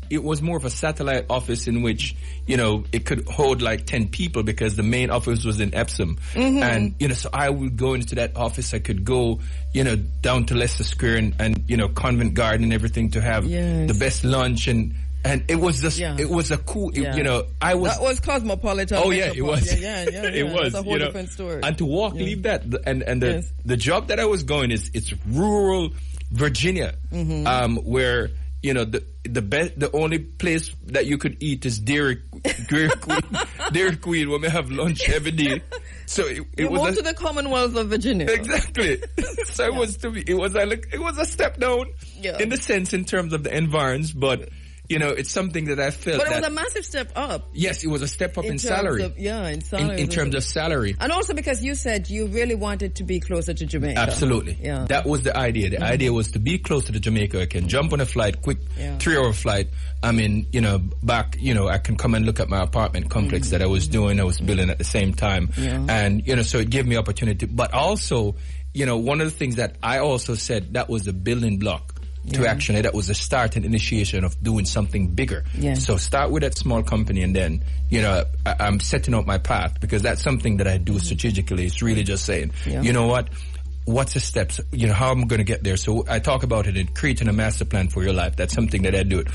it was more of a satellite office in which it could hold 10 people, because the main office was in Epsom, and so I would go into that office. I could go down to Leicester Square and Covent Garden and everything to have the best lunch, and it was just, it was a cool, that was cosmopolitan. Oh yeah, it was. It was. It's a whole different story. And to leave that, and the job that I was going it's rural Virginia, where the only place that you could eat is Dairy Queen when we have lunch every day. So it was to the Commonwealth of Virginia. Exactly. So it was a step down in the sense, in terms of the environs, but it's something that I felt. But it was a massive step up. Yes, it was a step up in salary. In salary. In terms of salary. And also because you said you really wanted to be closer to Jamaica. Absolutely. Yeah. That was the idea. The idea was to be closer to Jamaica. I can jump on a flight, quick 3-hour flight. I mean, back, I can come and look at my apartment complex that I was building at the same time. Yeah. And, so it gave me opportunity. But also, one of the things that I also said, that was a building block to action. That was a start and initiation of doing something bigger. Yeah. So start with that small company and then, I'm setting out my path because that's something that I do strategically. It's really just saying, you know what? What's the steps? How I'm going to get there. So I talk about it in creating a master plan for your life. That's something that I do it.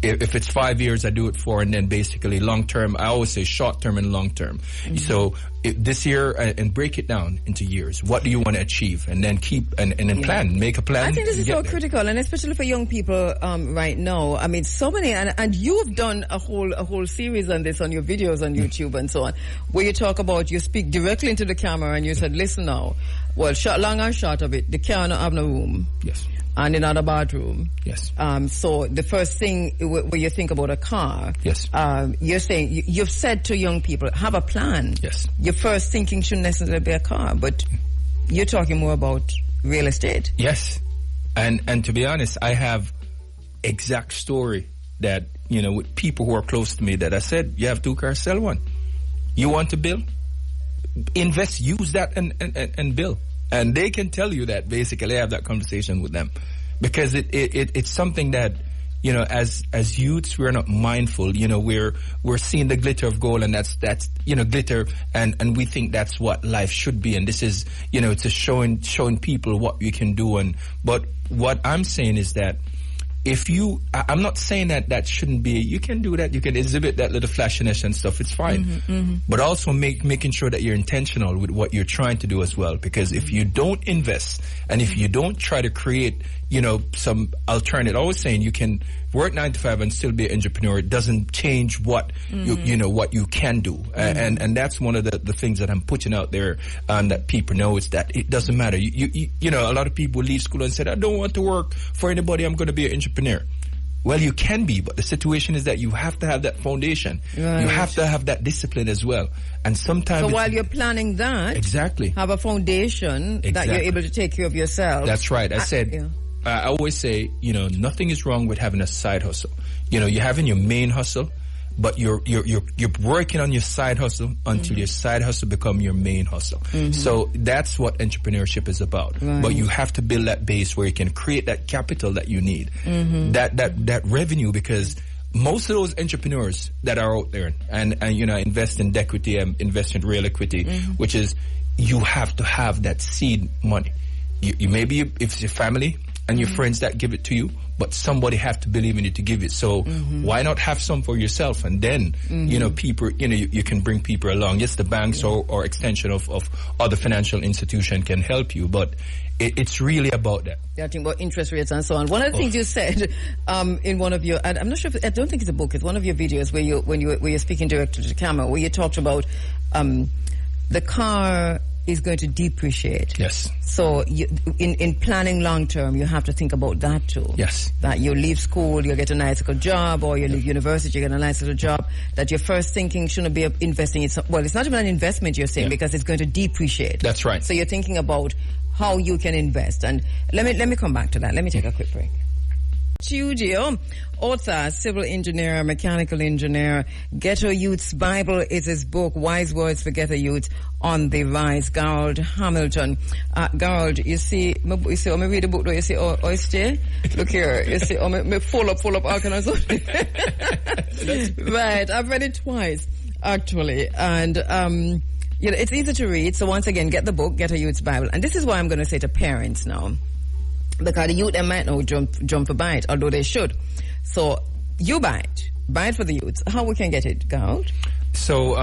If it's 5 years, I do it for, and then basically long term. I always say short term and long term. So this year, and break it down into years. What do you want to achieve? And then keep and then plan. Make a plan. I think this is so critical, and especially for young people right now. I mean, so many, and you've done a whole series on this on your videos on YouTube and so on, where you talk about, you speak directly into the camera and you said, listen now, well, long and short of it, the car don't have no room. Yes. And another bathroom. Yes. So the first thing when you think about a car, yes, you're saying, you've said to young people, have a plan. Yes. Your first thinking shouldn't necessarily be a car, but you're talking more about real estate. Yes. And to be honest, I have exact story that, with people who are close to me that I said, you have 2 cars, sell one. You want to build? Invest, use that and build. And they can tell you that basically. I have that conversation with them because it's something that, as youths, we're not mindful. We're seeing the glitter of gold, and that's glitter, and we think that's what life should be. And this is, it's a showing people what you can do. But what I'm saying is that I'm not saying that shouldn't be, you can do that, you can exhibit that little flashiness and stuff, it's fine. But also making sure that you're intentional with what you're trying to do as well. Because if you don't invest, and if you don't try to create, some alternative, always saying you can work 9 to 5 and still be an entrepreneur, it doesn't change what what you can do. And that's one of the things that I'm putting out there, that people know, is that it doesn't matter. A lot of people leave school and said, I don't want to work for anybody, I'm going to be an entrepreneur. Well, you can be, but the situation is that you have to have that foundation. Right. You have to have that discipline as well. And sometimes... So while you're planning that... Exactly. Have a foundation that you're able to take care of yourself. That's right. I always say, nothing is wrong with having a side hustle. You're having your main hustle, but you're working on your side hustle until your side hustle become your main hustle. So that's what entrepreneurship is about. Right. But you have to build that base where you can create that capital that you need, that revenue, because most of those entrepreneurs that are out there and invest in equity and invest in real equity, which is, you have to have that seed money. You maybe, if it's your family and your friends that give it to you, but somebody have to believe in you to give it. So why not have some for yourself? And then, people, you can bring people along. Yes, the banks or extension of other financial institution can help you, but it's really about that. You're talking about interest rates and so on. One of the things you said in one of your, I'm not sure, I don't think it's a book, it's one of your videos where you're speaking directly to the camera, where you talked about the car is going to depreciate. Yes. So in planning long term, you have to think about that too. Yes. That you leave school, you get a nice little job, or you leave university, you get a nice little job. That your first thinking shouldn't be investing in. Well, it's not even an investment, you're saying, because it's going to depreciate. That's right. So you're thinking about how you can invest. And let me come back to that. Let me take a quick break. Studio, author, civil engineer, mechanical engineer. Ghetto Youth's Bible is his book, Wise Words for Ghetto Youth on the Rise. Gerald Hamilton. Gerald, you see, when I read the book, you see, stay? Look here, you see, me full up, all kind of stuff. Right, I've read it twice, actually, and, it's easy to read. So once again, get the book, Ghetto Youth's Bible. And this is why I'm going to say to parents now, because the youth, they might not jump for buy it, although they should. So you buy it for the youth. How we can get it, Gerald? So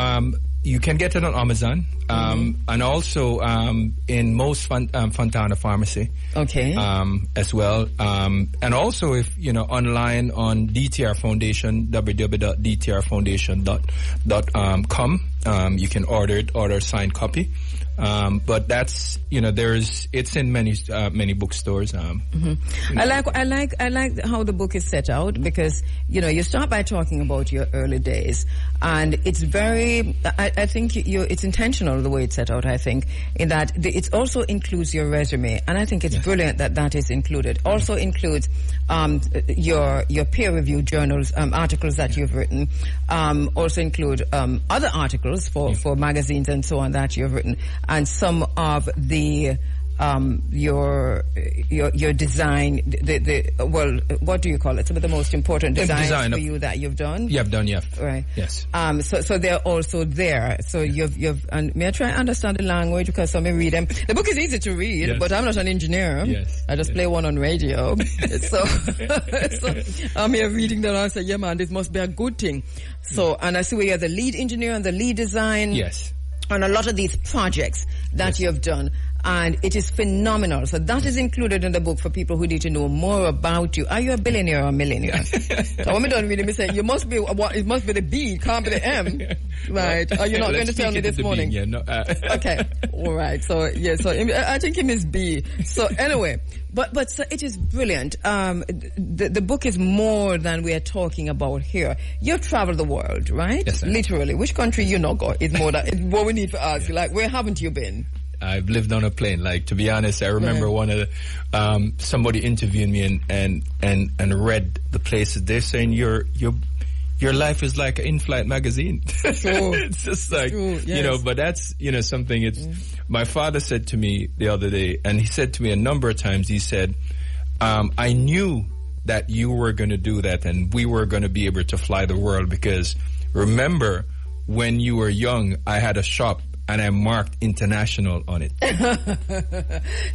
You can get it on Amazon, and also in most Fontana Pharmacy. Okay. As well, and also if online on DTR Foundation, www.dtrfoundation.com. You can order a signed copy. But that's it's in many bookstores. I like how the book is set out, because you start by talking about your early days, and it's very I think it's intentional the way it's set out. I think in that it also includes your resume, and I think it's brilliant that is included. Also includes your peer reviewed journals, articles that you've written. Also include other articles for magazines and so on that you've written. And some of the your design, what do you call it? Some of the most important designs for you that you've done. You've done, yeah. Right. Yes. So they're also there. So you've and may I try to understand the language, because some may read them. The book is easy to read, but I'm not an engineer. Yes. I just play one on radio. so I'm here reading that and I say, yeah, man, this must be a good thing. So, and I see where you're the lead engineer and the lead design. Yes. On a lot of these projects that you've done, and it is phenomenal. So that is included in the book for people who need to know more about you. Are you a billionaire or a millionaire? So when we don't really say you must be it must be the B, it can't be the M, right? Are you not going to tell me this morning? B, okay, all right. So I think him is B. So anyway, but so it is brilliant. The book is more than we are talking about here. You've traveled the world, right? Yes, sir. Literally. Which country you not go? It's more that it's what we need to ask. Like, where haven't you been? I've lived on a plane. Like, to be honest, I remember one of the, somebody interviewed me and read the places. They're saying your life is like an in-flight magazine. True. It's just like, yes. But that's, something. It's, my father said to me the other day, and he said to me a number of times, he said, I knew that you were going to do that and we were going to be able to fly the world, because remember when you were young, I had a shop and I marked international on it.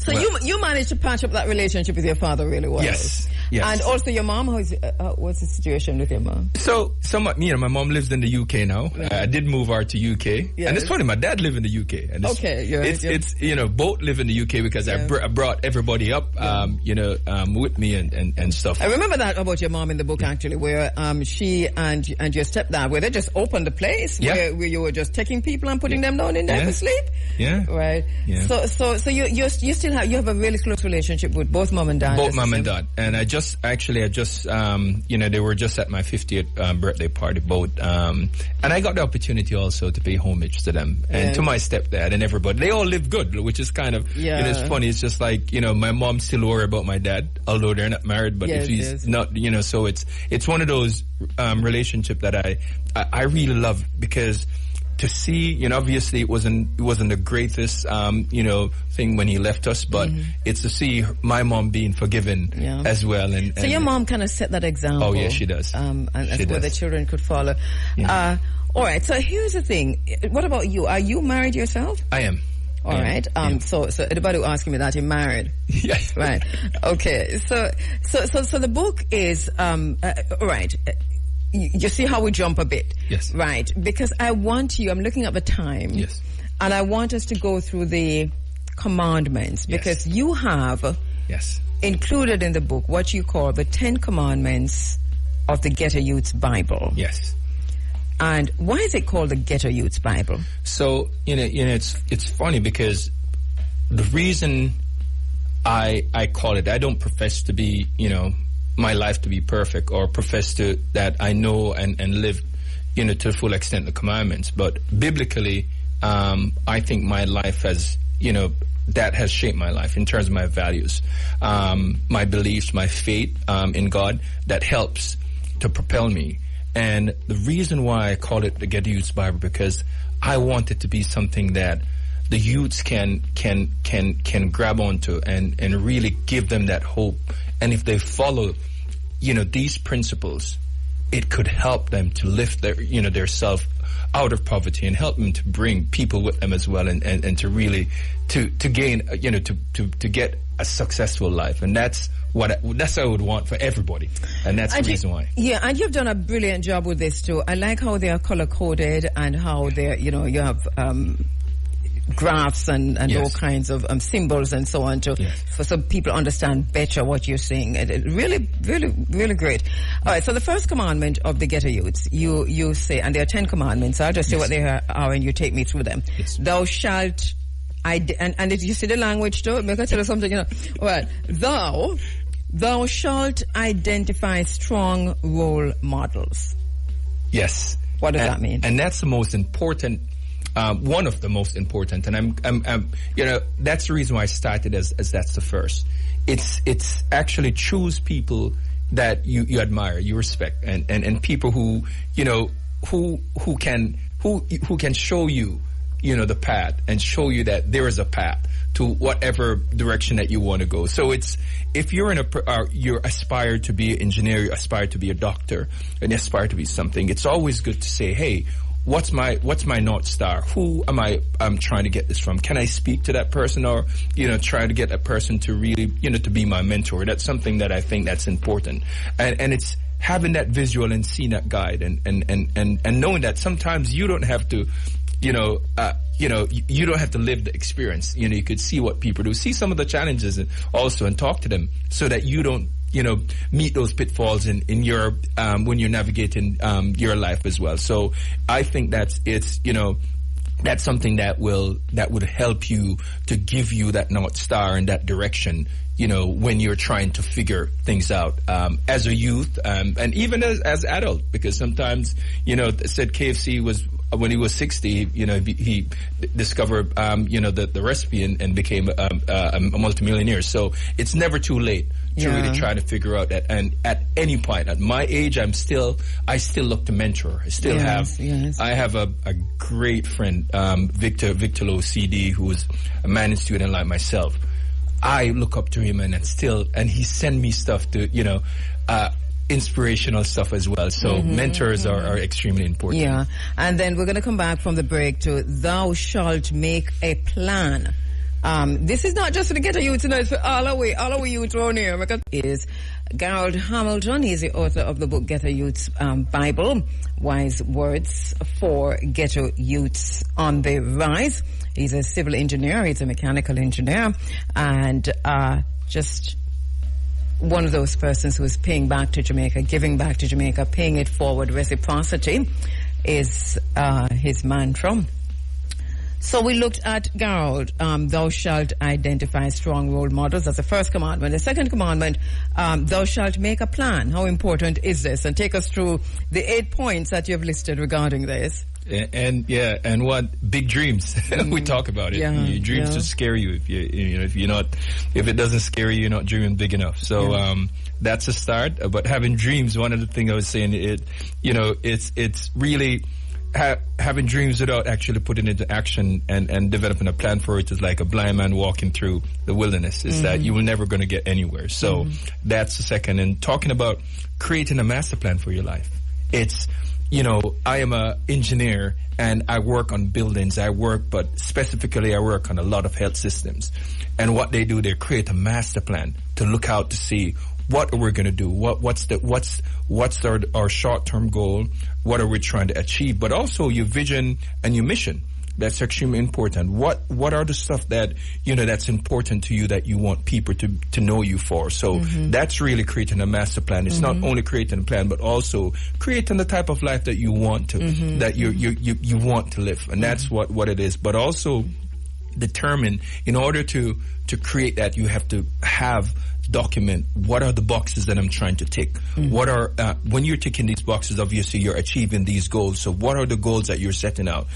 So you managed to patch up that relationship with your father really well. Yes. And also your mom, what's the situation with your mom? So my mom lives in the UK now. I did move her to UK. Yes. And it's funny, my dad lives in the UK. And it's both live in the UK because I brought everybody up, with me and stuff. I remember that about your mom in the book, actually, where she and your stepdad, where they just opened the place, where you were just taking people and putting them down in there to sleep. Yeah. Right. Yeah. So you still have a really close relationship with both mom and dad. Both mom and dad. And I just they were just at my 50th birthday party, both. And I got the opportunity also to pay homage to them and to my stepdad and everybody. They all live good, which is kind of, it's funny. It's just like, my mom still worry about my dad, although they're not married, but if he's not, so it's one of those relationship that I really love, because to see, obviously it wasn't the greatest, thing when he left us, but it's to see my mom being forgiven as well. And so your mom kind of set that example. Oh yeah, she does. And that's where the children could follow. Yeah. All right. So here's the thing. What about you? Are you married yourself? I am. All right. So anybody who asking me that, you're married? Yes. Right. Okay. So the book is, all right. You see how we jump a bit? Yes. Right. Because I'm looking at the time. Yes. And I want us to go through the commandments, because you have included in the book what you call the 10 Commandments of the Ghetto Youth's Bible. Yes. And why is it called the Ghetto Youth's Bible? So, it's funny, because the reason I call it, I don't profess to be, my life to be perfect, or profess to that I know and live, to the full extent the commandments. But biblically, I think my life has, that has shaped my life in terms of my values, my beliefs, my faith in God, that helps to propel me. And the reason why I call it the Ghetto Youth's Bible, because I want it to be something that the youths can grab onto and really give them that hope. And if they follow, these principles, it could help them to lift their self out of poverty and help them to bring people with them as well, and to really to gain, to get a successful life. And that's that's what I would want for everybody, and that's the reason why. Yeah, and you've done a brilliant job with this too. I like how they are color coded and how they're, you know, you have graphs and all kinds of symbols and so on for some people understand better what you're saying. Really, really, really great. All right, so the first commandment of the Ghetto Youths, you say, and there are 10 commandments. I'll just say what they are and you take me through them. Yes. Thou shalt, and if you see the language too, make I tell you something, you know. Well, thou shalt identify strong role models. Yes. What does that mean? And that's the most important. One of the most important, and I'm you know, that's the reason why I started as that's the first. It's actually choose people that you admire, you respect, and people who, you know, who can show you, you know, the path and show you that there is a path to whatever direction that you want to go. So it's, if you're you're aspired to be an engineer, you aspire to be a doctor, and you aspire to be something, it's always good to say, hey, what's my North Star? Who am I trying to get this from? Can I speak to that person, or, you know, try to get that person to really, you know, to be my mentor? That's something that I think that's important. And it's having that visual and seeing that guide and knowing that sometimes you don't have to, you know, you don't have to live the experience. You know, you could see what people do, see some of the challenges also, and talk to them so that you don't, you know, meet those pitfalls in your when you're navigating your life as well. So I think that's something that would help you to give you that North Star and that direction, you know, when you're trying to figure things out as a youth and even as adult, because sometimes, you know, said KFC was, when he was 60, you know, he discovered, you know, the recipe and became a multimillionaire. So it's never too late to really try to figure out that. And at any point, at my age, I still look to mentor. I still I have a great friend, Victor Lowe CD, who was a managed student like myself. I look up to him and he send me stuff to, you know, inspirational stuff as well. So mentors are extremely important. Yeah. And then we're going to come back from the break to thou shalt make a plan. This is not just for the Ghetto Youth, it's for all our youth around here. Because is Gerald Hamilton. He's the author of the book Ghetto Youth's Bible, Wise Words for Ghetto Youths on the Rise. He's a civil engineer, he's a mechanical engineer, and just one of those persons who is paying back to Jamaica, giving back to Jamaica, paying it forward. Reciprocity is his mantra. So we looked at Gerald, thou shalt identify strong role models. That's the first commandment. The second commandment, thou shalt make a plan. How important is this? And take us through the 8 points that you've listed regarding this. And what big dreams. We talk about it. Your dreams just scare you if it doesn't scare you, you're not dreaming big enough. So that's a start. But having dreams, one of the things I was saying, it's really having dreams without actually putting it into action and developing a plan for it is like a blind man walking through the wilderness. Is that you will never going to get anywhere. So that's the second. And talking about creating a master plan for your life. It's, I am an engineer and I work on buildings. But specifically I work on a lot of health systems. And what they do, they create a master plan to look out to see what are we going to do? What's our short-term goal? What are we trying to achieve? But also your vision and your mission. That's extremely important. What are the stuff that, that's important to you that you want people to know you for? So that's really creating a master plan. It's not only creating a plan, but also creating the type of life that you want to, that you want to live. And that's what it is. But also determine, in order to create that, you have to document what are the boxes that I'm trying to tick. What are when you're ticking these boxes, obviously you're achieving these goals. So what are the goals that you're setting out?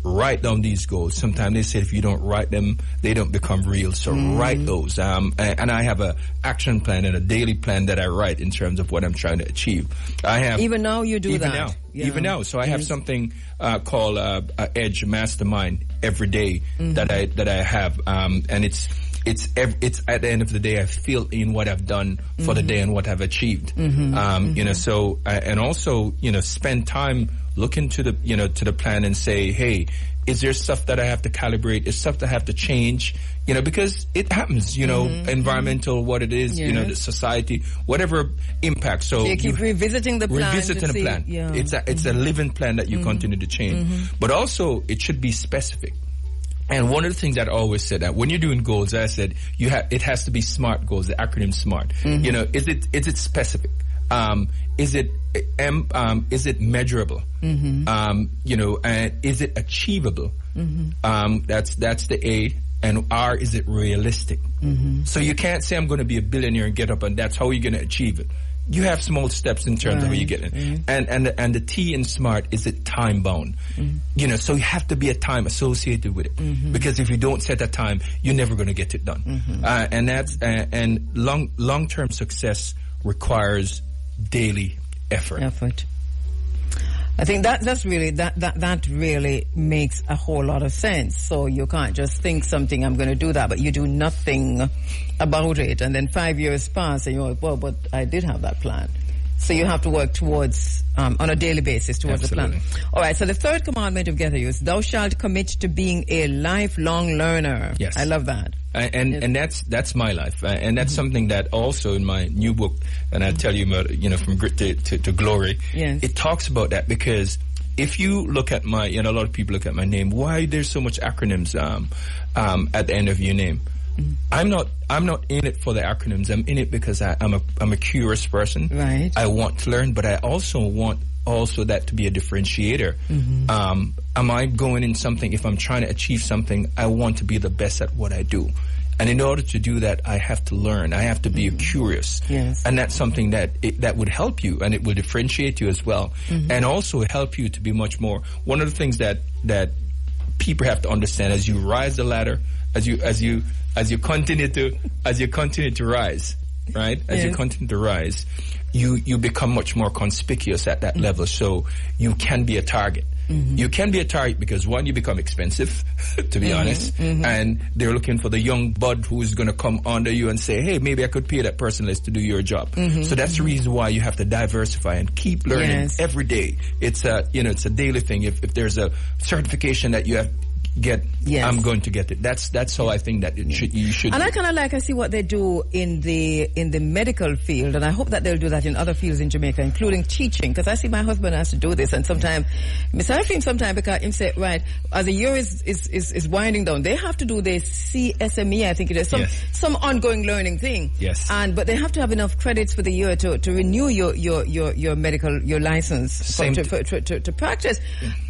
Write down these goals. Sometimes they say if you don't write them, they don't become real. So write those. And I have a action plan and a daily plan that I write in terms of what I'm trying to achieve. I have even now you do even that. Now. Yeah. Even now. So I have something called Edge Mastermind every day that I have, and it's at the end of the day, I feel in what I've done for the day and what I've achieved. You know, so and also, you know, spend time looking to the, you know, to the plan and say, hey, is there stuff that I have to calibrate? Is stuff that I have to change? You know, because it happens, you know, environmental, what it is, you know, the society, whatever impact. So you keep revisiting the plan. Revisiting the plan. Yeah. It's a living plan that you continue to change. But also, it should be specific. And one of the things that I always said, that when you're doing goals, I said, it has to be SMART goals, the acronym SMART. You know, is it specific? Is it measurable? You know, and is it achievable? That's the A. And R, is it realistic? So you can't say I'm going to be a billionaire and get up and that's how you're going to achieve it. You have small steps in terms of how you get it. And the T in SMART, is it time bound? You know, so you have to be a time associated with it. Because if you don't set a time, you're never going to get it done. And that's, and long-term success requires daily effort. I think that's really that really makes a whole lot of sense. So you can't just think something, I'm going to do that, but you do nothing about it, and then 5 years pass and you're like, well, but I did have that plan. So you have to work towards on a daily basis towards the plan. All right. So the third commandment of Kheru is, thou shalt commit to being a lifelong learner. Yes, I love that. And that's my life, and that's something that also in my new book, and I tell you about, you know, from grit to glory. Yes. It talks about that, because if you look at my, you know, a lot of people look at my name. Why there's so much acronyms at the end of your name? I'm not in it for the acronyms. I'm in it because I'm a curious person. Right. I want to learn, but I also want that to be a differentiator. Am I going in something, if I'm trying to achieve something, I want to be the best at what I do. And in order to do that, I have to learn. I have to be curious. Yes. And that's something that would help you, and it will differentiate you as well. And also help you to be much more. One of the things that people have to understand, as you rise the ladder, as you continue to rise, right? As you continue to rise, you become much more conspicuous at that level. So you can be a target. You can be a target because, one, you become expensive, to be honest, and they're looking for the young bud who's going to come under you and say, hey, maybe I could pay that person less to do your job. So that's the reason why you have to diversify and keep learning every day. It's a daily thing. If there's a certification that you have get, I'm going to get it. That's how I think that you should. And I see what they do in the medical field, and I hope that they'll do that in other fields in Jamaica, including teaching, because I see my husband has to do this, and sometimes because him say, right, as the year is winding down, they have to do the CSME, I think it is, some ongoing learning thing. Yes. But they have to have enough credits for the year to renew your medical, your license to practice.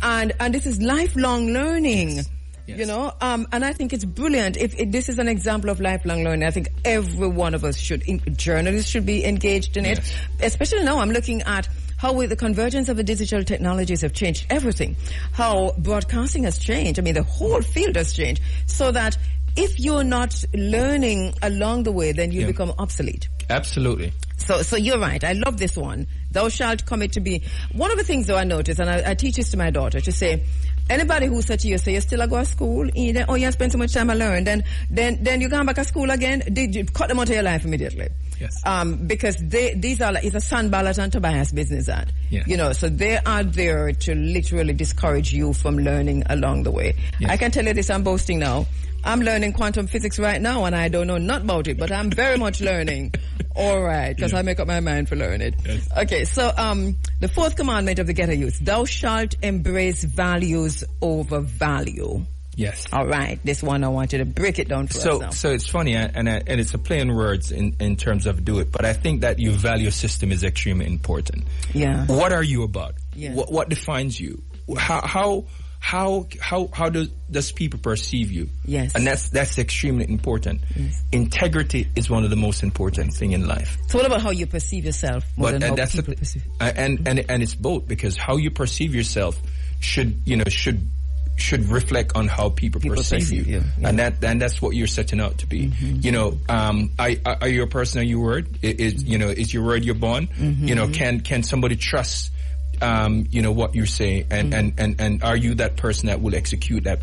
And this is lifelong learning. Yes. You know, and I think it's brilliant. If this is an example of lifelong learning, I think every one of us journalists should be engaged in it. Especially now, I'm looking at how the convergence of the digital technologies have changed everything. How broadcasting has changed. I mean, the whole field has changed. So that if you're not learning along the way, then you become obsolete. Absolutely. So you're right. I love this one. Thou shalt commit to be. One of the things, though, I notice, and I teach this to my daughter, to say, anybody who said to you, say, you still go to school, you spend so much time I learn, then you come back to school again, you cut them out of your life immediately. Yes. Because these are it's a San Ballot and Tobias business that. Yes. You know, so they are there to literally discourage you from learning along the way. Yes. I can tell you this, I'm boasting now. I'm learning quantum physics right now, and I don't know not about it, but I'm very much learning. All right, because I make up my mind for learning. Yes. Okay, so the fourth commandment of the Kheru youth: thou shalt embrace values over value. Yes. All right, this one I want you to break it down for us now. So it's funny, and it's a play on words in terms of do it, but I think that your value system is extremely important. Yeah. What are you about? Yeah. What defines you? How does people perceive you? Yes. And that's extremely important. Yes. Integrity is one of the most important thing in life. So what about how you perceive yourself more than how people perceive? And it's both, because how you perceive yourself should reflect on how people perceive you. Yeah. And that's what you're setting out to be. You know, are you a person of your word? Is your word your bond? You know, can somebody trust what you're saying, and are you that person that will execute that,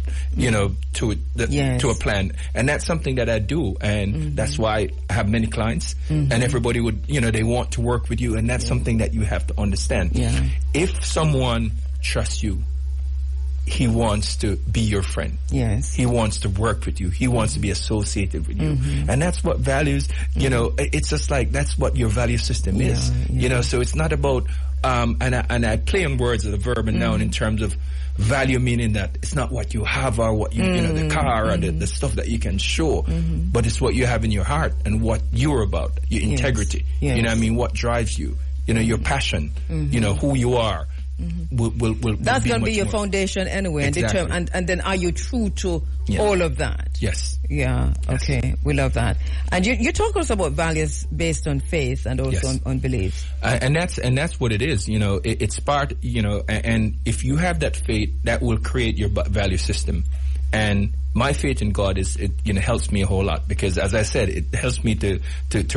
to a plan? And that's something that I do, and that's why I have many clients, and everybody would, they want to work with you, and that's something that you have to understand. Yeah. If someone trusts you, he wants to be your friend. Yes. He wants to work with you. He wants to be associated with you. And that's what values, it's just like, that's what your value system is. So it's not about, and I play on words of the verb and noun in terms of value, meaning that it's not what you have or what the car or the stuff that you can show, but it's what you have in your heart and what you're about, your integrity. Yes. You know what I mean? What drives you, your passion, who you are. Will that's going to be your foundation anyway. Exactly. And then are you true to all of that? Yes. Yeah. Okay. Yes. We love that. And you talk also about values based on faith and also on beliefs. And that's what it is. It's part. And if you have that faith, that will create your value system. And my faith in God helps me a whole lot, because, as I said, it helps me to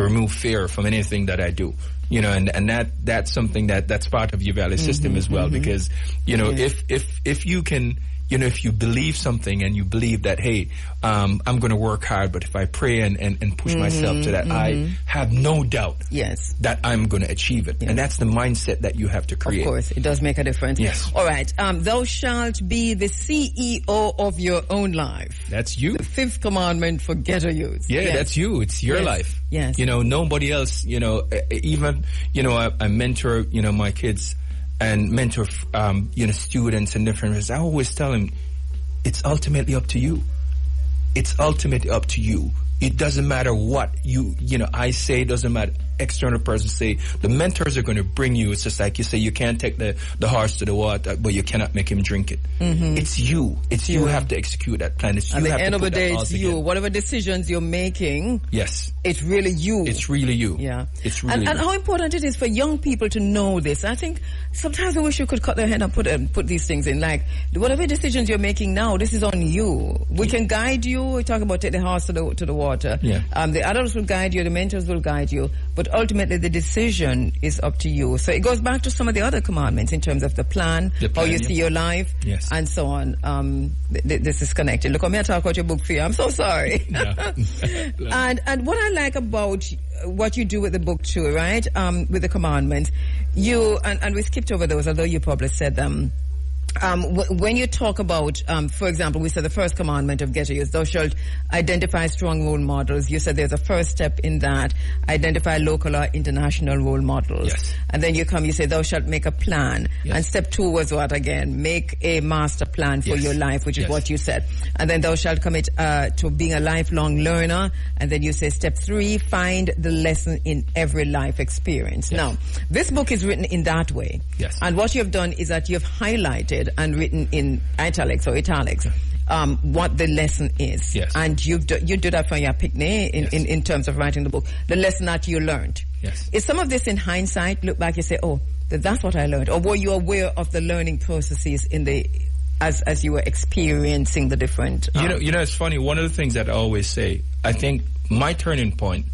remove fear from anything that I do. And that's something that's part of your value system as well, because, if you can, if you believe something and you believe that, hey, I'm going to work hard, but if I pray and push myself to that, I have no doubt that I'm going to achieve it. Yes. And that's the mindset that you have to create. Of course, it does make a difference. Yes. All right. Thou shalt be the CEO of your own life. That's you. The fifth commandment for ghetto youth. Yeah, that's you. It's your life. Yes. Nobody else, even, I mentor, my kids and mentor, students and different things. I always tell them, it's ultimately up to you. It's ultimately up to you. It doesn't matter what I say, it doesn't matter external person say. The mentors are going to bring you. It's just like you say, you can't take the horse to the water, but you cannot make him drink it. It's you. It's you have to execute that plan. It's you. At the end of the day, it's you. Whatever decisions you're making, it's really you. It's really you. Yeah. It's really and how important it is for young people to know this. I think sometimes I wish you could cut their head and put these things in. Like, whatever decisions you're making now, this is on you. We can guide you. We talk about take the horse to the water. Yeah. The adults will guide you. The mentors will guide you. But ultimately, the decision is up to you. So it goes back to some of the other commandments in terms of the plan how you see your life, and so on. This is connected. Look, I'm here to talk about your book for you. I'm so sorry. And what I like about what you do with the book too, right? With the commandments, and we skipped over those, although you probably said them. When you talk about, for example, we said the first commandment of ghetto youth, thou shalt identify strong role models. You said there's a first step in that, identify local or international role models. Yes. And then you say thou shalt make a plan. Yes. And step 2 was what again? Make a master plan for your life, which is what you said. And then thou shalt commit to being a lifelong learner. And then you say step 3, find the lesson in every life experience. Yes. Now, this book is written in that way. Yes. And what you have done is that you have highlighted and written in italics what the lesson is. Yes. And you do that for your picnic in terms of writing the book. The lesson that you learned. Yes. Is some of this in hindsight, look back, you say, oh, that's what I learned? Or were you aware of the learning processes as you were experiencing the different... it's funny. One of the things that I always say, I think my turning point,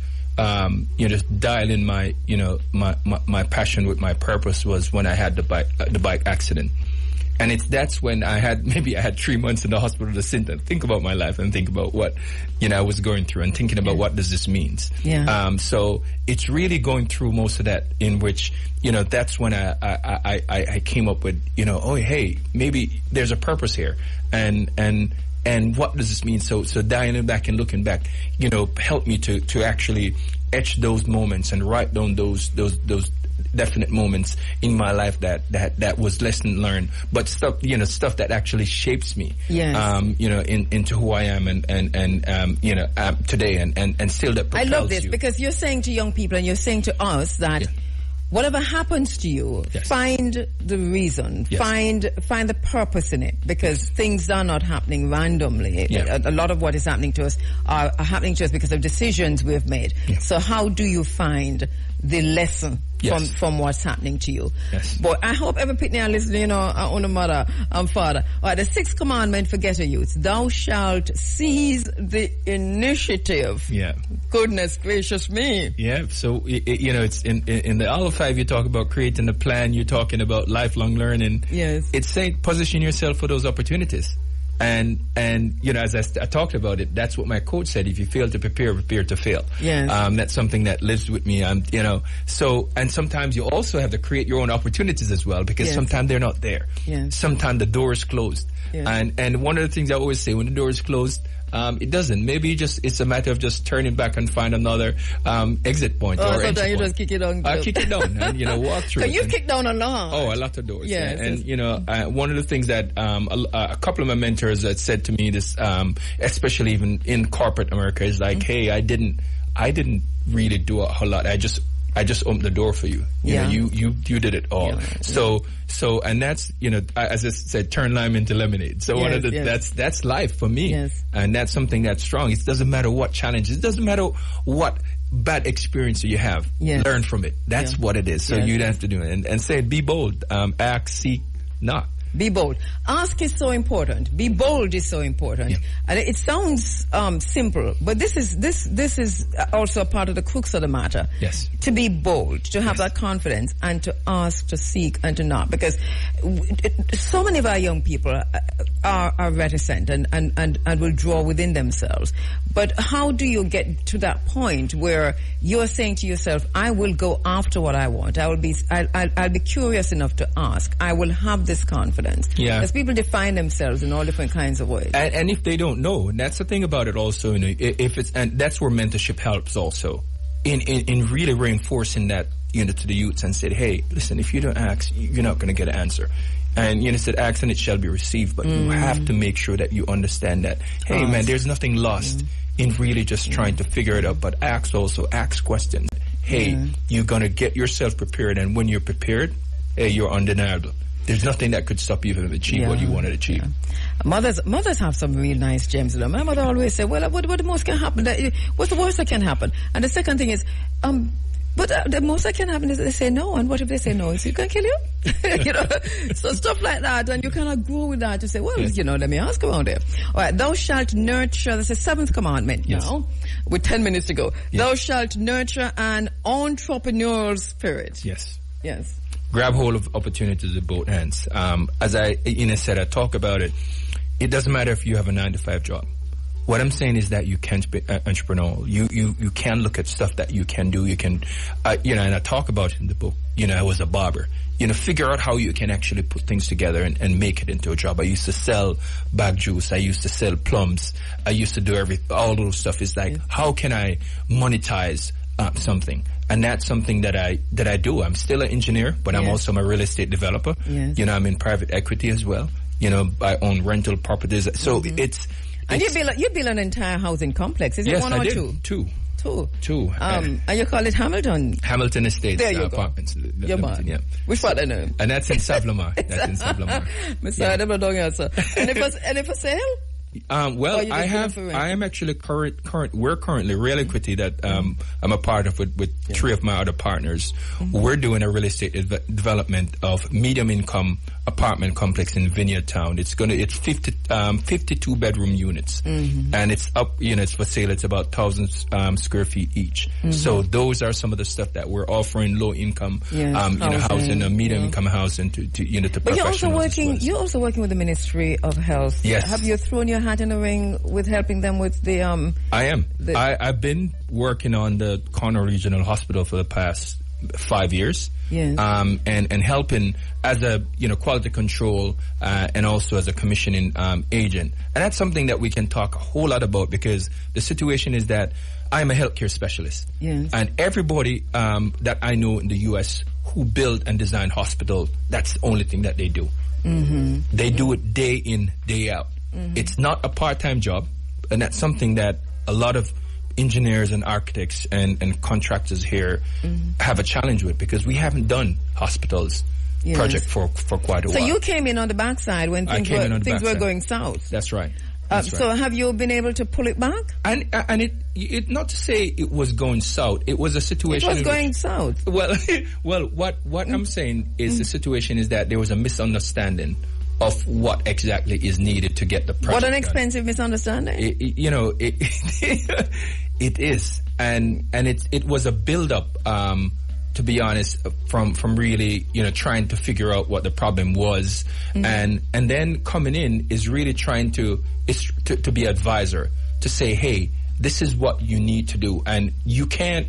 just dialing my passion with my purpose was when I had the bike accident. And that's when I had 3 months in the hospital to sit and think about my life and think about what, I was going through and thinking about what does this mean. Yeah. So it's really going through most of that in which, that's when I came up with, oh, hey, maybe there's a purpose here. And what does this mean? So dialing back and looking back, helped me to actually etch those moments and write down those definite moments in my life that was lesson learned, but stuff that actually shapes me, into who I am and today and still that propels you. I love this because you're saying to young people and you're saying to us that whatever happens to you, find the reason, find the purpose in it, because things are not happening randomly. A lot of what is happening to us are happening to us because of decisions we've made. So how do you find the lesson from what's happening to you. Yes. But I hope every pitney are listening, on a mother and father. All right, the 6th commandment for ghetto youths: thou shalt seize the initiative. Yeah. Goodness gracious me. Yeah. So it's in the all 5. You talk about creating a plan. You're talking about lifelong learning. Yes. It's saying position yourself for those opportunities. And as I talked about it, that's what my coach said: if you fail to prepare to fail. Yes. That's something that lives with me. So, and sometimes you also have to create your own opportunities as well, because sometimes they're not there. Yes. Sometimes the door is closed. Yes. And one of the things I always say, when the door is closed, it doesn't. Maybe it's a matter of just turning back and find another exit point or entry sometimes you point. just kick it down. Kick it down and walk through. Because you've kicked down a lot. Oh, a lot of doors. Yes, And one of the things that a couple of my mentors had said to me, this especially even in corporate America, is like, hey, I didn't really do a whole lot. I just opened the door for you. You did it all. Yeah. So and that's, as I said, turn lime into lemonade. So one of the that's life for me. Yes. And that's something that's strong. It doesn't matter what challenges, it doesn't matter what bad experience you have. Yes. Learn from it. That's what it is. So you'd have to do it. And say, be bold. Act, seek, knock. Be bold. Ask is so important. Be bold is so important. Yeah. And it sounds simple, but this is also a part of the crux of the matter. Yes. To be bold, to have that confidence, and to ask, to seek, and to knock. Because so many of our young people are reticent and will draw within themselves. But how do you get to that point where you're saying to yourself, I will go after what I want. I'll be curious enough to ask. I will have this confidence. Yeah. Because people define themselves in all different kinds of ways. And if they don't know, and that's the thing about it also, and that's where mentorship helps also, in really reinforcing that, to the youths and said, hey, listen, if you don't ask, you're not going to get an answer. And said, ask and it shall be received, but you have to make sure that you understand that, hey man, there's nothing lost in really just trying to figure it out, but ask questions. Hey, you're going to get yourself prepared, and when you're prepared, hey, you're undeniable. There's nothing that could stop you from achieving what you want to achieve. Yeah. Mothers have some real nice gems. My mother always said, well, what the most can happen? What's the worst that can happen? And the second thing is, but the most that can happen is they say no. And what if they say no? Is it going to kill you? So stuff like that. And you kind of grow with that to say, well, let me ask around there. All right. Thou shalt nurture. That's the 7th commandment now, with 10 minutes to go. Yes. Thou shalt nurture an entrepreneurial spirit. Yes. Yes. Grab hold of opportunities with both hands. As I said, I talk about it. It doesn't matter if you have a 9-to-5 job. What I'm saying is that you can't be entrepreneurial. You can look at stuff that you can do. You can, and I talk about it in the book. I was a barber. Figure out how you can actually put things together and make it into a job. I used to sell bag juice. I used to sell plums. I used to do all those stuff. It's like, how can I monetize something? And that's something that I do. I'm still an engineer, but I'm also a real estate developer. Yes. I'm in private equity as well. I own rental properties. So it's and you build an entire housing complex. Is it one or two? Two. And you call it Hamilton? Hamilton Estates. There you apartments. Yeah, man. Yeah. Which part I know? And that's in Savlamar. Any for sale? Well, I am actually we're currently Real Equity that I'm a part of with 3 of my other partners. We're doing a real estate development of medium income apartment complex in Vineyard Town. It's 52 bedroom units, and it's up. It's for sale. It's about 1,000 square feet each. So those are some of the stuff that we're offering low income, housing, medium income housing to But professionals. you're also working with the Ministry of Health. Yes. Have you thrown your hat in the ring with helping them with the? I am. I've been working on the Cornwall Regional Hospital for the past 5 years. Yes. And helping as a quality control and also as a commissioning agent. And that's something that we can talk a whole lot about, because the situation is that I'm a healthcare specialist. Yes. And everybody that I know in the U.S. who build and design hospital, that's the only thing that they do. They do it day in, day out. It's not a part-time job, and that's something that a lot of engineers and architects and contractors here have a challenge with, because we haven't done hospitals project for quite a while. So you came in on the backside when things were going south. That's right. So have you been able to pull it back? And it not to say it was going south. It was a situation. It was going south. Well, what I'm saying is the situation is that there was a misunderstanding of what exactly is needed to get the project What an expensive misunderstanding. It is, and it was a build up. To be honest, from really, trying to figure out what the problem was, and then coming in is really trying to be advisor, to say, hey, this is what you need to do, and you can't,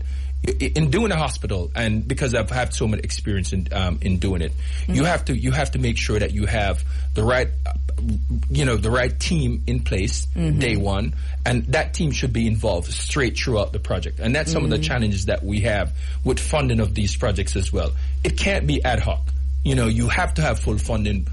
in doing a hospital, and because I've had so much experience in doing it, you have to make sure that you have the right, the right team in place day one, and that team should be involved straight throughout the project. And that's some of the challenges that we have with funding of these projects as well. It can't be ad hoc. You have to have full funding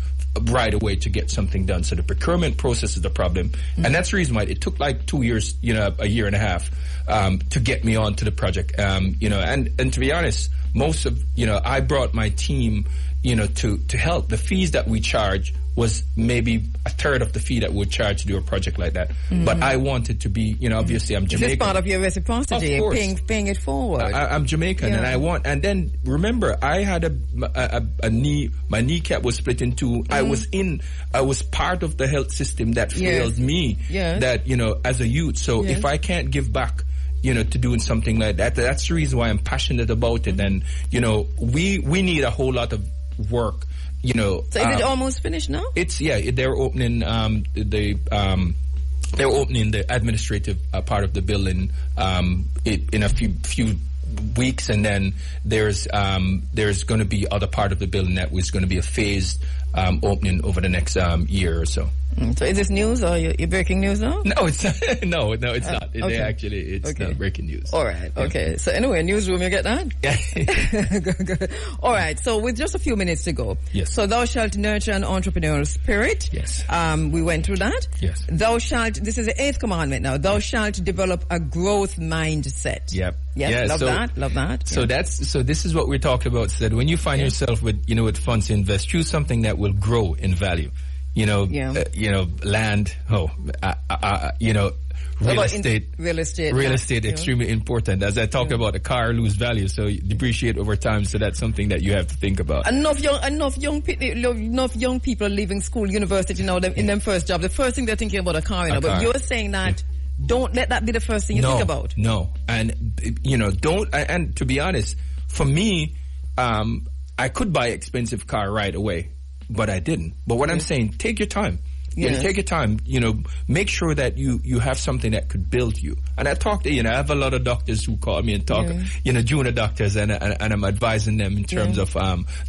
right away to get something done. So the procurement process is the problem. And that's the reason why it took like 2 years, a year and a half, to get me onto the project. And to be honest, most of, I brought my team, to help. The fees that we charge was maybe a third of the fee that we would charge to do a project like that. But I wanted to be, obviously I'm Jamaican. This is part of your reciprocity, of course. paying it forward. I'm Jamaican, and then remember, I had a knee, my kneecap was split in two. I was part of the health system that failed me, that, as a youth. So if I can't give back, to doing something like that, that's the reason why I'm passionate about it. And, we need a whole lot of work. So is it almost finished now? They're opening they're opening the administrative part of the building in a few weeks, and then there's going to be other part of the building that was going to be a phased opening over the next year or so. So is this news, or you're breaking news now? No, it's no, it's not. Okay. It's not breaking news. All right. Okay. So anyway, newsroom, you get that? Yeah. Good. All right. So with just a few minutes to go. Yes. So thou shalt nurture an entrepreneurial spirit. Yes. We went through that. Yes. Thou shalt, this is the 8th commandment now, thou shalt develop a growth mindset. Yep. Yes. Love that. So this is what we're talking about. So that when you find yourself with, with funds to invest, choose something that will grow in value. Land, real estate extremely important. As I talk about, a car lose value, so you depreciate over time. So that's something that you have to think about. Enough young people leaving school, university now, in them first job. The first thing they're thinking about a car, but you're saying that don't let that be the first thing you think about. No, and don't. And to be honest, for me, I could buy an expensive car right away, but I didn't. But what I'm saying, take your time. Take your time. Make sure that you have something that could build you. And I talk to, I have a lot of doctors who call me and talk, junior doctors, and I'm advising them in terms of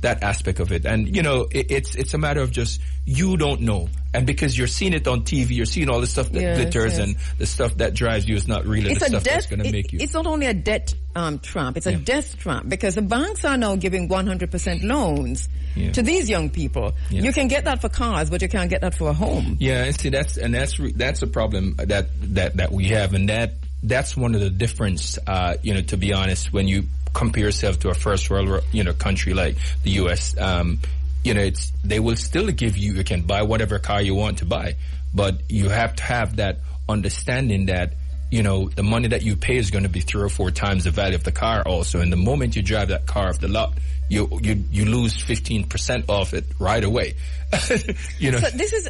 that aspect of it. And it's a matter of just, you don't know. And because you're seeing it on TV, you're seeing all the stuff that glitters and the stuff that drives you is not really the stuff that's going to make you. It's not only a debt trap, it's a death trap, because the banks are now giving 100% loans to these young people. Yeah. You can get that for cars, but you can't get that for a home. Yeah, and see, that's a problem that we have, and that's one of the difference, to be honest, when you compare yourself to a first world, country like the US, they will still give you can buy whatever car you want to buy, but you have to have that understanding that, the money that you pay is going to be 3 or 4 times the value of the car also. And the moment you drive that car off the lot, you lose 15% off it right away. So this is,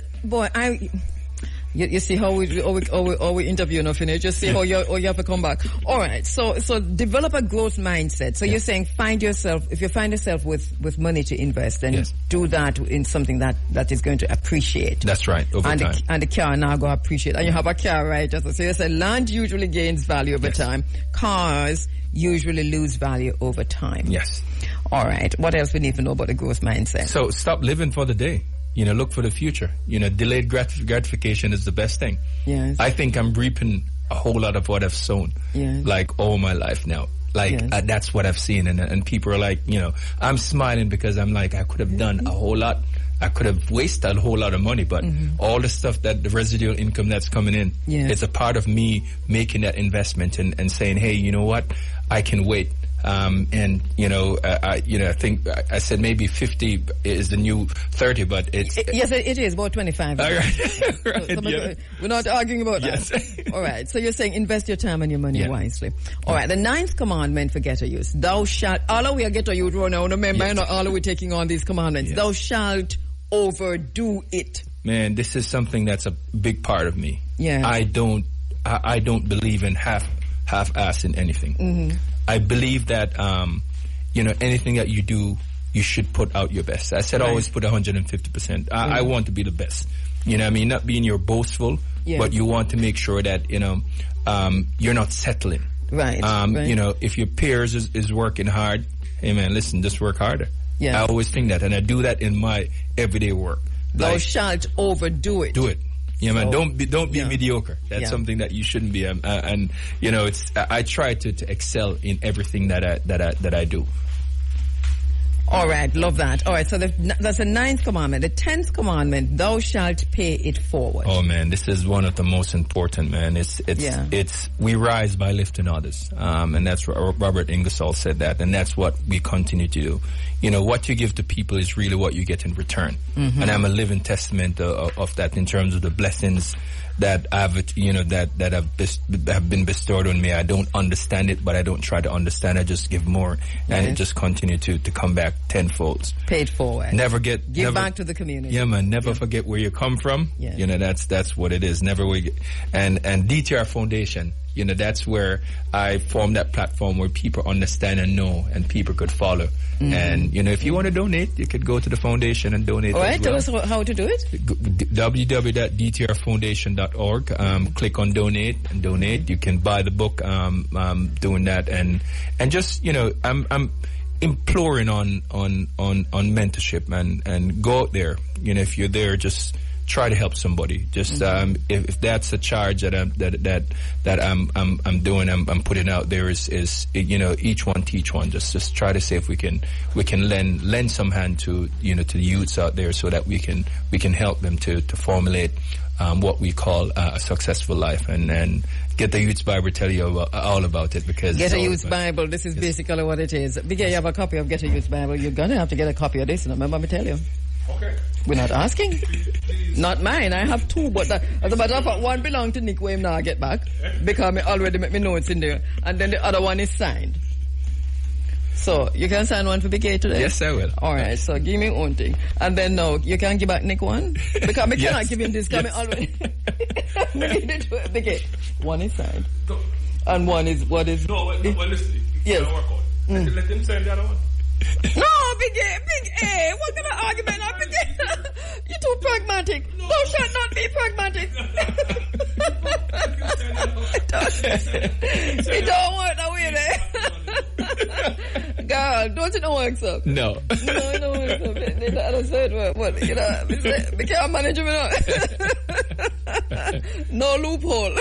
you see how we interview and finish. Just see how you have to come back. All right. So develop a growth mindset. So you're saying if you find yourself with money to invest, then do that in something that is going to appreciate. That's right. Over time. And the car now go appreciate. And you have a car, right? So you say land usually gains value over time. Cars usually lose value over time. Yes. All right. What else we need to know about the growth mindset? So stop living for the day. Look for the future. Delayed gratification is the best thing. Yes. I think I'm reaping a whole lot of what I've sown. Yes. Like all my life now. That's what I've seen. And people are like, I'm smiling because I'm like, I could have done a whole lot. I could have wasted a whole lot of money, but all the stuff the residual income that's coming in, it's a part of me making that investment and saying, hey, you know what? I can wait And I think I said maybe 50 is the new 30, but it's yes, it is about 25. All right. Right, so we're not arguing about that. All right. So you're saying invest your time and your money wisely. All right. The 9th commandment for ghetto youth: thou shalt. All of we are ghetto youth right now. Remember, all of we taking on these commandments. Yes. Thou shalt overdo it. Man, this is something that's a big part of me. Yeah. I don't believe in half-ass in anything. Mm-hmm. I believe that, anything that you do, you should put out your best. I said always put 150%. I want to be the best. You know what I mean? Not being your boastful, but you want to make sure that, you're not settling. Right. If your peers is working hard, hey man, listen, just work harder. Yeah. I always think that, and I do that in my everyday work. Thou shalt overdo it. Do it. Yeah, man. Don't be mediocre. That's something that you shouldn't be. I try to excel in everything that I do. All right, love that. All right, so that's the 9th commandment. The 10th commandment: thou shalt pay it forward. Oh man, this is one of the most important, man. It's we rise by lifting others, and that's Robert Ingersoll said that, and that's what we continue to do. What you give to people is really what you get in return, and I'm a living testament of that in terms of the blessings that have been bestowed on me. I don't understand it, but I don't try to understand. I just give more, and it just continue to come back tenfold. Paid forward. Give back to the community. Yeah, man. Never forget where you come from. Yeah. That's what it is. Never and DTR Foundation. That's where I formed that platform where people understand and know, and people could follow. Mm-hmm. And, if you want to donate, you could go to the foundation and donate. All right, tell us how to do it. www.dtrfoundation.org. Click on donate and donate. You can buy the book, doing that. And just, I'm imploring on mentorship and go out there. If you're there, just try to help somebody. Just if that's a charge that I'm doing, I'm putting out there is each one teach one. Just try to see if we can lend some hand to the youths out there, so that we can help them to formulate what we call a successful life, and Get the Youth's Bible tell you all about it, because Get a Youth's Bible. This is basically what it is. Because you have a copy of Get a Youth's Bible, you're gonna have to get a copy of this. Remember me tell you. Okay. We're not asking. Not mine. I have 2, but as a matter of fact, one belongs to Nick when I get back, because I already make my notes in there, and then the other one is signed. So you can sign one for BK today? Yes, I will. All right, so give me one thing. And then now, you can give back Nick one? Because I cannot give him this, because I already... BK, one is signed. No. And one is... What is... No, listen. Yes. Work out. Let him sign the other one. No, Big A, what kind of argument? You're too pragmatic. No. Thou shalt not be pragmatic. It don't work that way there. Girl, don't you know work so? No. No, it don't work so. They don't say it what? Be careful managing me now. No loophole.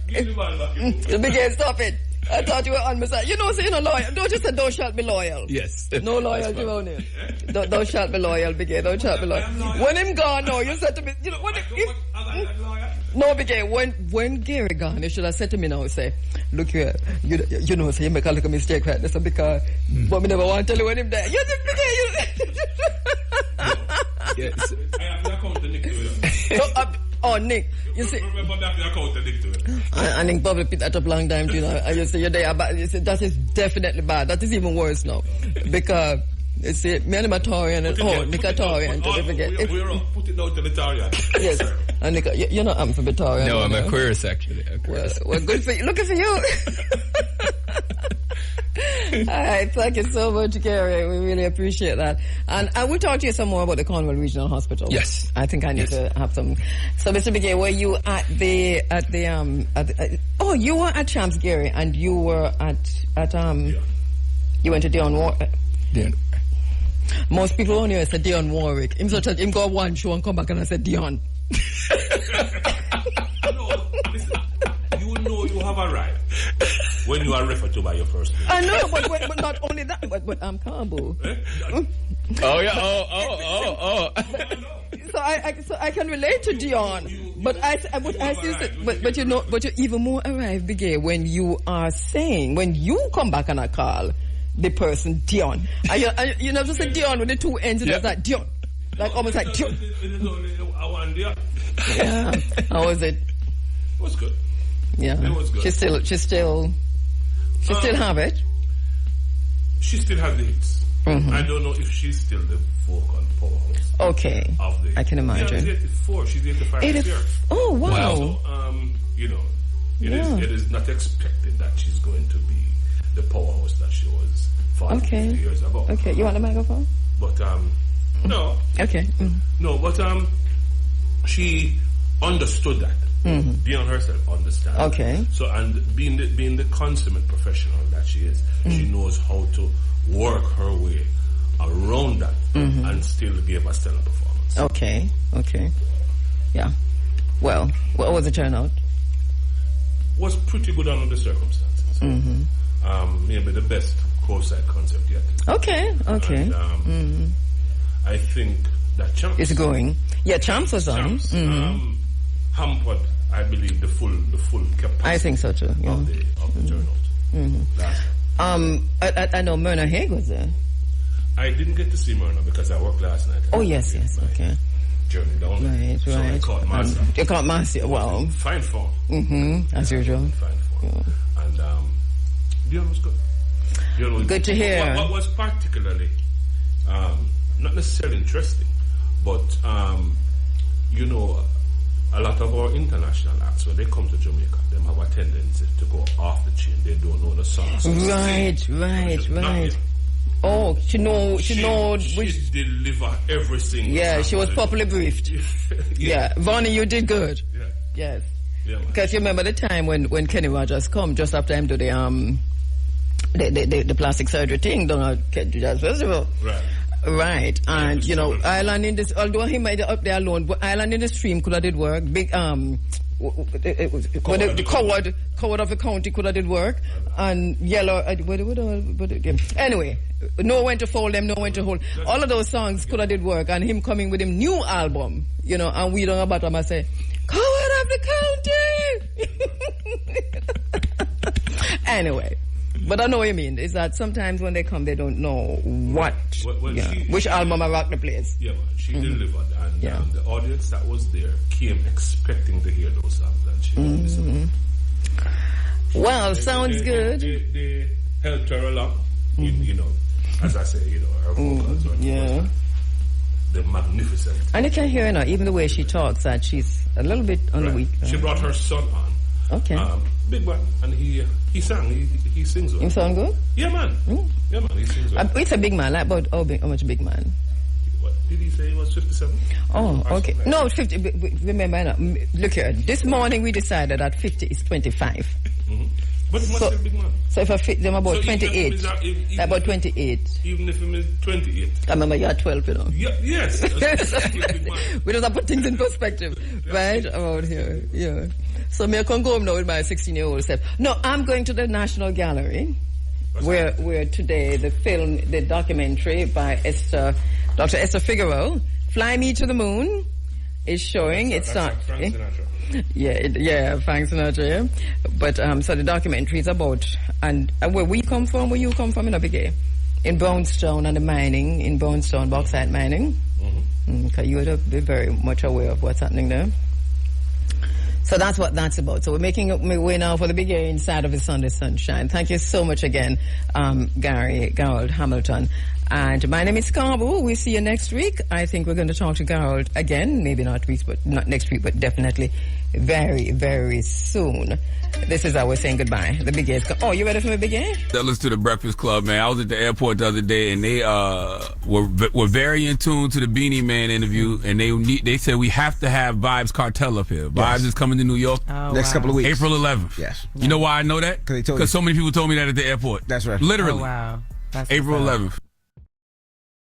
Big A, stop it. I thought you were on my side. Say you're not loyal. Don't you say thou shalt be loyal? Yes. No loyalty around here. Thou shalt be loyal, Biggie. Thou shalt be loyal. When him gone now, you said to me, no, Biggie, when Gary gone, you should have said to me now, say, look here, you make a little mistake right there, because, but me never want to tell you when him there. You said, Biggie, Yes. I have to account to Nick to it. Oh, Nick, you see. Remember that the account to Nick to it. I think probably picked that up long time, and you say you're there, but you say that is definitely bad. That is even worse now. Because, you see, me and him are Taurian, and Nick a Taurian, don't forget. We're wrong. Put it down to the Taurian. Yes. And Nick, you're not for the Taurian. No, I'm Aquarius, actually. Well, good for you. Looking for you. All right, thank you so much, Gary. We really appreciate that. And I will talk to you some more about the Cornwall Regional Hospital. Yes. I think I need to have some. So, Mr. Bigay, were you you were at Champs, Gary, and you were you went to Dion Warwick. Dion. Most people only say Dion Warwick. Him go one show and come back and I said Dion. No, listen, you know you have a right when you are referred to by your first name. I know, but not only that, but I'm Kabu. Oh yeah, oh. So I can relate to Dion, But you're even more arrived, Bigay, when you are saying, when you come back and I call the person Dion. And you never say Dion with the two ends, it's like Dion. Like almost like Dion. Yeah. How was it? It was good. Yeah. It was good. She still have it. She still has the hits. Mm-hmm. I don't know if she's still the vocal powerhouse. Okay. I can imagine. Yeah, she's 84. She's 85 this year. Oh, wow. So, it is not expected that she's going to be the powerhouse that she was 50 years ago. Okay. You want the microphone? But, no. Okay. Mm. No, but, she understood that. Mm-hmm. Dion herself understands. Okay. So, and being the consummate professional that she is, she knows how to work her way around that and still give a stellar performance. Okay. Yeah. Well, what was the turnout? Was pretty good under the circumstances. Mm-hmm. Maybe the best courtside concert yet. Okay. And, I think that Champs is going. Yeah, Champs was on. Hampered, I believe, the full capacity. I think so too. Yeah. Of the turnout. I know Myrna Haig was there. I didn't get to see Myrna because I worked last night. Oh yes. Okay. Journey down. Right. So I caught Marcia. You caught Marcia. Well, fine form. As usual. Fine form. Yeah. And Dion was good. Good to hear. What was particularly not necessarily interesting, but a lot of our international acts, when they come to Jamaica, they have a tendency to go off the chain. They don't know the songs. Right. Oh, she deliver every single. Yeah, she was properly briefed. Yeah, Vonnie, you did good. Yeah. Yes. Yeah, because you remember the time when Kenny Rogers come just after him to the plastic surgery thing down at Kenny Jazz Festival. Right, and Island in this, although he might up there alone, but Island in the Stream could have did work. Big the coward of the county could have did work, and Yellow. Anyway, know when to fold them, know when to hold. All of those songs could have did work, and him coming with him new album, and we don't know about him. I say, coward of the county. Anyway. But I know what you mean. Is that sometimes when they come, they don't know which album I rock the place. Yeah, she delivered, and the audience that was there came expecting to hear those songs, and she listened. Well, sounds good. They helped her along. As I say, her vocals are the magnificent. And you can hear her, even the way she talks, that she's a little bit on the weak. She brought her son on. Okay. Big man, and he sang. He sings well. You sound good? Yeah, man. Yeah, man. He sings well. It's a big man. Like about how much a big man? What did he say? He was 57. Oh, okay. No, 50. Remember, look here. This morning we decided that 50 is 25. But he must be a big man. So if I fit them about 28, about 28. Even if he is 28. I remember you are 12, Yeah, yes. That's big man. We just have to put things in perspective, right? Around here, yeah. So me I can go home now with my 16-year-old self. No, I'm going to the National Gallery, where today the documentary by Dr. Esther Figueroa, "Fly Me to the Moon," is showing. It's not. Frank Sinatra. Frank Sinatra. Yeah. But so the documentary is about where we come from, where you come from in Abigay, in Brownstown and the mining in Brownstown, bauxite mining. Because you would be very much aware of what's happening there. So that's what that's about. So we're making my way now for the big area inside of the Sunday Sunshine. Thank you so much again, Gerald Hamilton. And my name is Kabu. We'll see you next week. I think we're going to talk to Gerald again. Maybe not next week, but definitely very, very soon. This is how we're saying goodbye. The Big A's. Oh, you ready for the Big A? Listen to the Breakfast Club, man. I was at the airport the other day, and they were very in tune to the Beanie Man interview, and they said we have to have Vibes Cartel up here. Vibes is coming to New York next couple of weeks. April 11th. Yes. You know why I know that? Because so many people told me that at the airport. That's right. Literally. Oh, wow. That's April 11th.